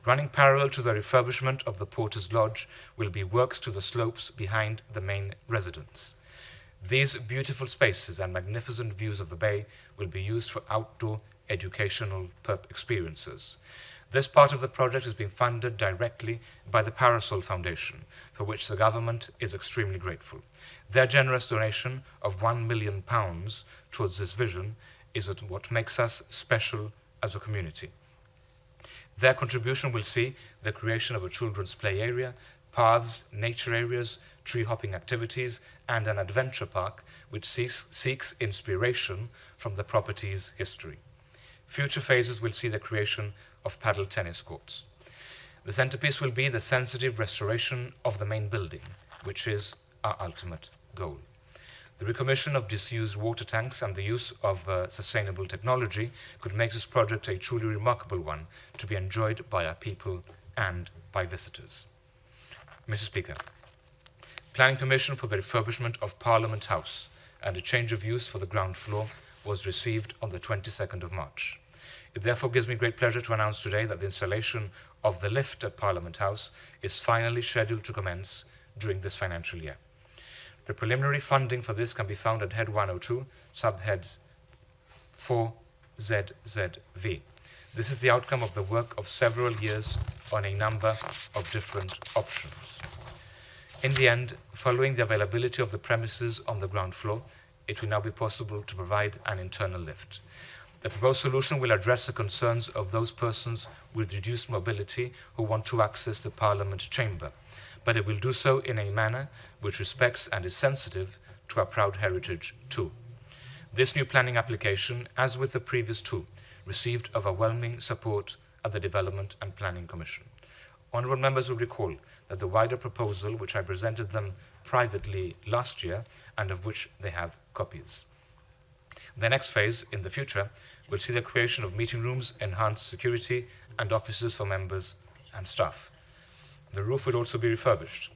Running parallel to the refurbishment of the Porter's Lodge will be works to the slopes behind the main residence. These beautiful spaces and magnificent views of the bay will be used for outdoor educational experiences. This part of the project is being funded directly by the Parasol Foundation, for which the government is extremely grateful. Their generous donation of £1 million towards this vision is what makes us special as a community. Their contribution will see the creation of a children's play area, paths, nature areas, tree hopping activities, and an adventure park which seeks inspiration from the property's history. Future phases will see the creation of paddle tennis courts. The centerpiece will be the sensitive restoration of the main building, which is our ultimate goal. The recommission of disused water tanks and the use of sustainable technology could make this project a truly remarkable one to be enjoyed by our people and by visitors. Mr. Speaker, planning permission for the refurbishment of Parliament House and a change of use for the ground floor was received on the 22nd of March. It therefore gives me great pleasure to announce today that the installation of the lift at Parliament House is finally scheduled to commence during this financial year. The preliminary funding for this can be found at Head 102, subheads 4ZZV. This is the outcome of the work of several years on a number of different options. In the end, following the availability of the premises on the ground floor, it will now be possible to provide an internal lift. The proposed solution will address the concerns of those persons with reduced mobility who want to access the Parliament chamber, but it will do so in a manner which respects and is sensitive to our proud heritage too. This new planning application, as with the previous two, received overwhelming support at the Development and Planning Commission. Honourable members will recall that the wider proposal, which I presented them privately last year, and of which they have copies. The next phase, in the future, will see the creation of meeting rooms, enhanced security, and offices for members and staff. The roof will also be refurbished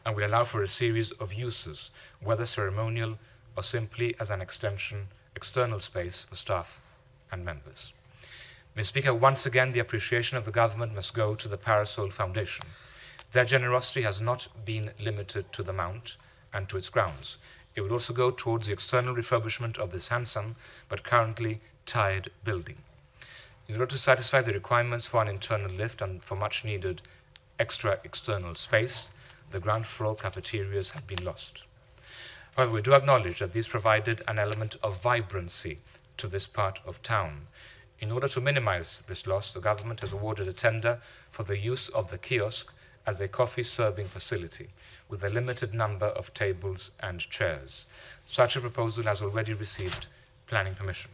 and will allow for a series of uses, whether ceremonial or simply as an external space for staff and members. Mr. Speaker, once again, the appreciation of the government must go to the Parasol Foundation. Their generosity has not been limited to the Mount and to its grounds. It will also go towards the external refurbishment of this handsome but currently tired building. In order to satisfy the requirements for an internal lift and for much needed extra external space, the ground floor cafeterias have been lost. However, we do acknowledge that these provided an element of vibrancy to this part of town. In order to minimize this loss, the government has awarded a tender for the use of the kiosk as a coffee-serving facility, with a limited number of tables and chairs. Such a proposal has already received planning permission.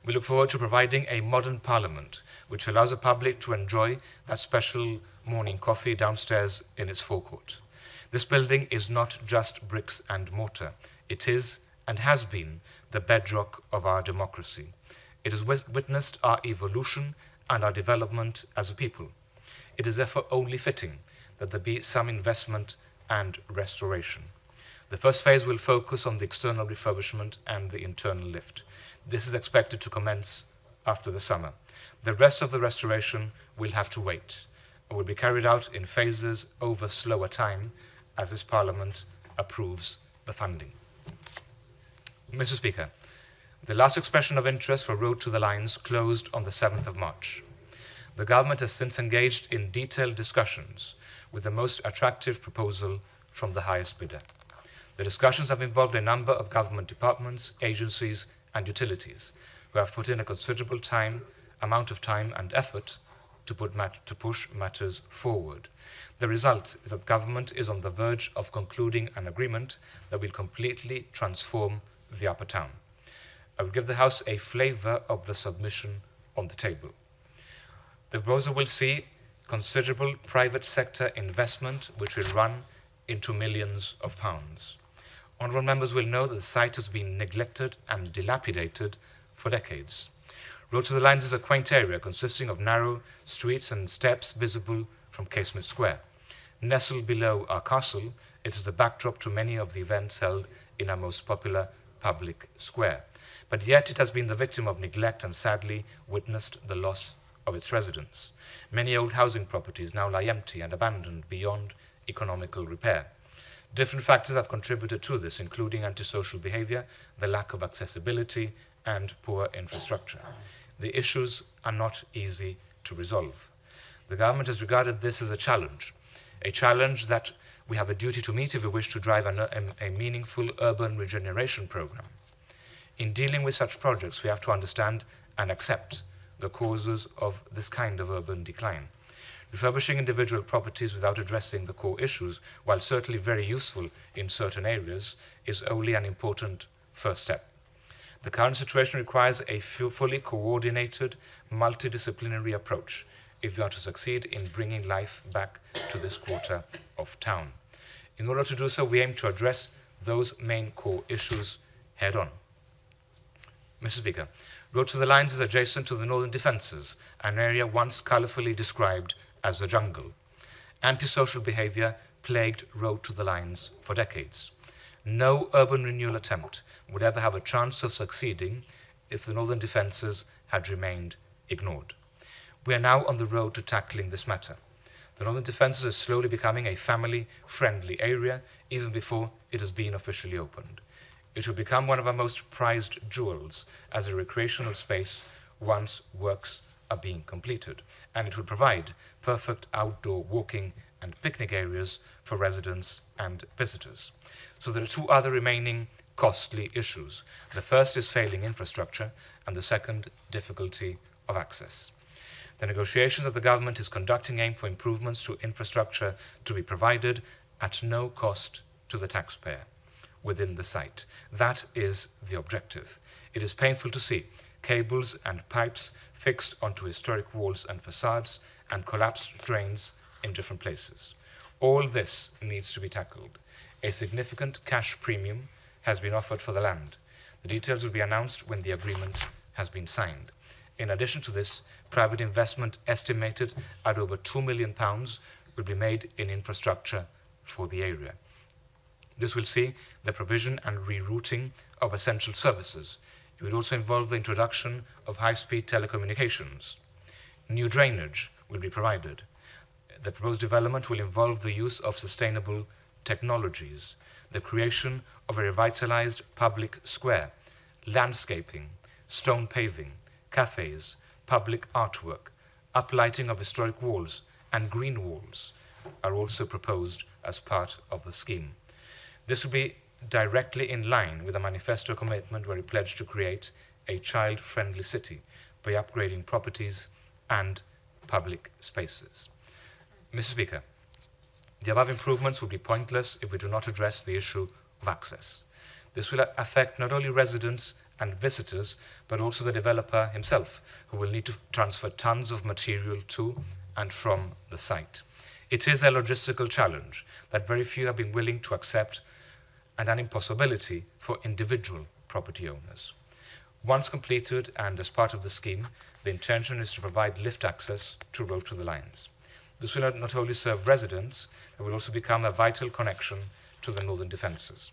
We look forward to providing a modern parliament which allows the public to enjoy that special morning coffee downstairs in its forecourt. This building is not just bricks and mortar. It is, and has been, the bedrock of our democracy. It has witnessed our evolution and our development as a people. It is therefore only fitting that there be some investment and restoration. The first phase will focus on the external refurbishment and the internal lift. This is expected to commence after the summer. The rest of the restoration will have to wait and will be carried out in phases over slower time as this Parliament approves the funding. Mr. Speaker, the last expression of interest for Road to the Lines closed on the 7th of March. The government has since engaged in detailed discussions with the most attractive proposal from the highest bidder. The discussions have involved a number of government departments, agencies, and utilities who have put in a considerable amount of time and effort to push matters forward. The result is that government is on the verge of concluding an agreement that will completely transform the Upper Town. I will give the House a flavour of the submission on the table. The proposal will see considerable private sector investment, which will run into millions of pounds. Honourable members will know that the site has been neglected and dilapidated for decades. Road to the Lines is a quaint area consisting of narrow streets and steps visible from Casement Square. Nestled below our castle, it is the backdrop to many of the events held in our most popular public square. But yet it has been the victim of neglect and sadly witnessed the loss of its residents. Many old housing properties now lie empty and abandoned beyond economical repair. Different factors have contributed to this, including antisocial behaviour, the lack of accessibility, and poor infrastructure. The issues are not easy to resolve. The government has regarded this as a challenge that we have a duty to meet if we wish to drive a meaningful urban regeneration program. In dealing with such projects, we have to understand and accept the causes of this kind of urban decline. Refurbishing individual properties without addressing the core issues, while certainly very useful in certain areas, is only an important first step. The current situation requires a fully coordinated, multidisciplinary approach if we are to succeed in bringing life back to this quarter of town. In order to do so, we aim to address those main core issues head-on. Mr. Speaker, Road to the Lines is adjacent to the Northern Defences, an area once colourfully described as the jungle. Antisocial behaviour plagued Road to the Lines for decades. No urban renewal attempt would ever have a chance of succeeding if the Northern Defences had remained ignored. We are now on the road to tackling this matter. The Northern Defences is slowly becoming a family-friendly area even before it has been officially opened. It will become one of our most prized jewels as a recreational space once works are being completed, and it will provide perfect outdoor walking and picnic areas for residents and visitors. So there are two other remaining costly issues. The first is failing infrastructure, and the second, difficulty of access. The negotiations that the government is conducting aim for improvements to infrastructure to be provided at no cost to the taxpayer within the site. That is the objective. It is painful to see cables and pipes fixed onto historic walls and facades and collapsed drains in different places. All this needs to be tackled. A significant cash premium has been offered for the land. The details will be announced when the agreement has been signed. In addition to this, private investment estimated at over £2 million will be made in infrastructure for the area. This will see the provision and rerouting of essential services. It will also involve the introduction of high-speed telecommunications. New drainage will be provided. The proposed development will involve the use of sustainable technologies, the creation of a revitalized public square, landscaping, stone paving, cafes, public artwork, uplighting of historic walls, and green walls are also proposed as part of the scheme. This will be directly in line with a manifesto commitment where we pledged to create a child-friendly city by upgrading properties and public spaces. Mr. Speaker, the above improvements would be pointless if we do not address the issue of access. This will affect not only residents and visitors, but also the developer himself, who will need to transfer tons of material to and from the site. It is a logistical challenge that very few have been willing to accept, and an impossibility for individual property owners. Once completed and as part of the scheme, the intention is to provide lift access to Road to the Lines. This will not only serve residents, it will also become a vital connection to the Northern Defences.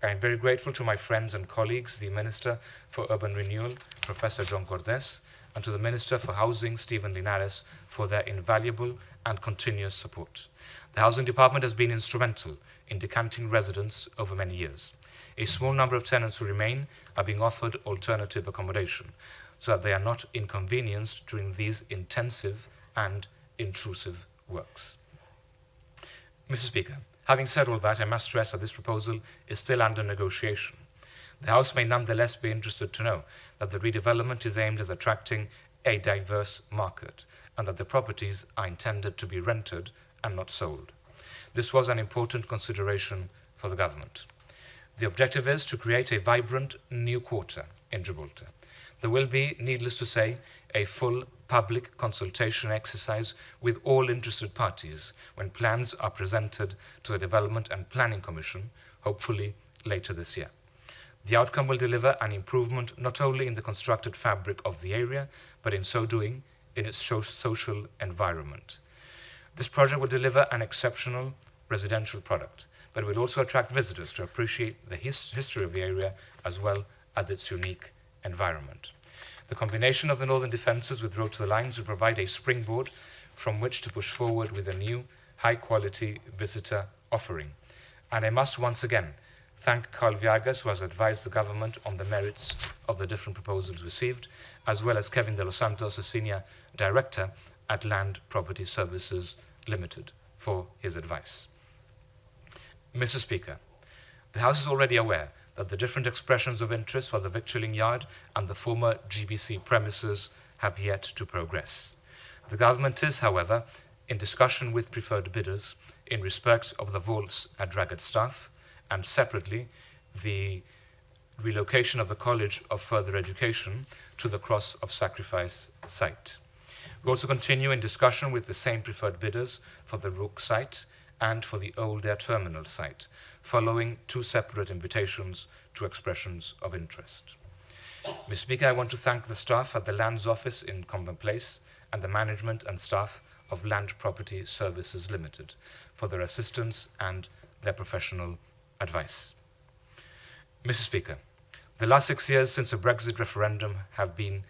I am very grateful to my friends and colleagues, the Minister for Urban Renewal, Professor John Cordes, and to the Minister for Housing, Stephen Linares, for their invaluable and continuous support. The Housing Department has been instrumental in decanting residents over many years. A small number of tenants who remain are being offered alternative accommodation so that they are not inconvenienced during these intensive and intrusive works. Mr. Speaker, having said all that, I must stress that this proposal is still under negotiation. The House may nonetheless be interested to know that the redevelopment is aimed at attracting a diverse market and that the properties are intended to be rented and not sold. This was an important consideration for the government. The objective is to create a vibrant new quarter in Gibraltar. There will be, needless to say, a full public consultation exercise with all interested parties when plans are presented to the Development and Planning Commission, hopefully later this year. The outcome will deliver an improvement not only in the constructed fabric of the area, but in so doing, in its social environment. This project will deliver an exceptional residential product, but it will also attract visitors to appreciate the history of the area as well as its unique environment. The combination of the northern defences with Road to the Lines will provide a springboard from which to push forward with a new, high-quality visitor offering. And I must once again thank Carl Viagas, who has advised the government on the merits of the different proposals received, as well as Kevin de los Santos, a senior director at Land Property Services Limited, for his advice. Mr. Speaker, the House is already aware that the different expressions of interest for the victualling yard and the former GBC premises have yet to progress. The government is, however, in discussion with preferred bidders in respect of the vaults at Draggett Staff and separately the relocation of the College of Further Education to the Cross of Sacrifice site. We also continue in discussion with the same preferred bidders for the Rook site and for the Old Air Terminal site, following two separate invitations to expressions of interest. Mr. Speaker, I want to thank the staff at the Lands Office in Convent Place and the management and staff of Land Property Services Limited for their assistance and their professional advice. Mr. Speaker, the last 6 years since the Brexit referendum have been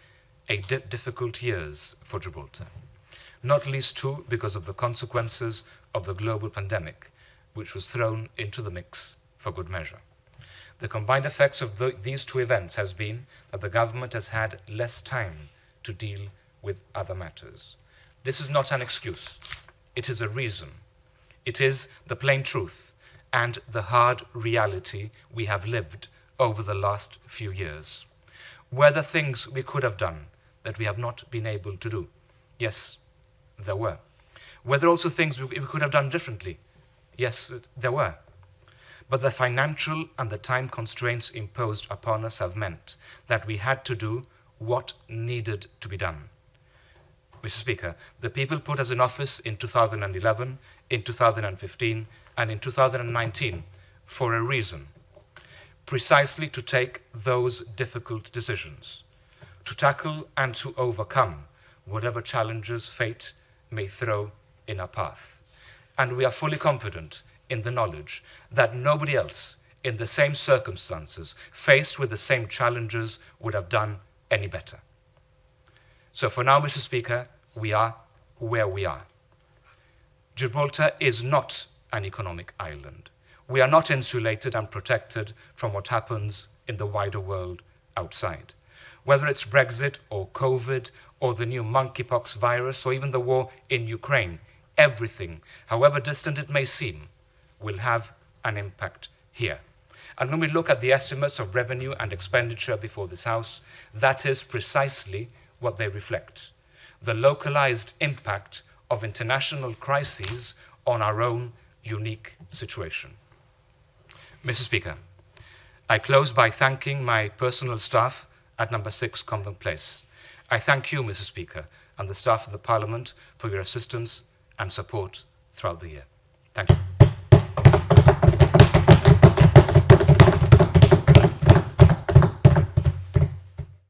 difficult years for Gibraltar, not least too because of the consequences of the global pandemic, which was thrown into the mix for good measure. The combined effects of these two events has been that the government has had less time to deal with other matters. This is not an excuse. It is a reason. It is the plain truth and the hard reality we have lived over the last few years. Were there things we could have done that we have not been able to do? Yes, there were. Were there also things we could have done differently? Yes, there were. But the financial and the time constraints imposed upon us have meant that we had to do what needed to be done. Mr. Speaker, the people put us in office in 2011, in 2015, and in 2019 for a reason, precisely to take those difficult decisions, to tackle and to overcome whatever challenges fate may throw in our path. And we are fully confident in the knowledge that nobody else in the same circumstances, faced with the same challenges, would have done any better. So for now, Mr. Speaker, we are where we are. Gibraltar is not an economic island. We are not insulated and protected from what happens in the wider world outside. Whether it's Brexit or COVID or the new monkeypox virus or even the war in Ukraine, everything, however distant it may seem, will have an impact here. And when we look at the estimates of revenue and expenditure before this House, that is precisely what they reflect: the localized impact of international crises on our own unique situation. Mr. Speaker, I close by thanking my personal staff at number 6 Convent Place. I thank you, Mr. Speaker, and the staff of the Parliament for your assistance and support throughout the year. Thank you.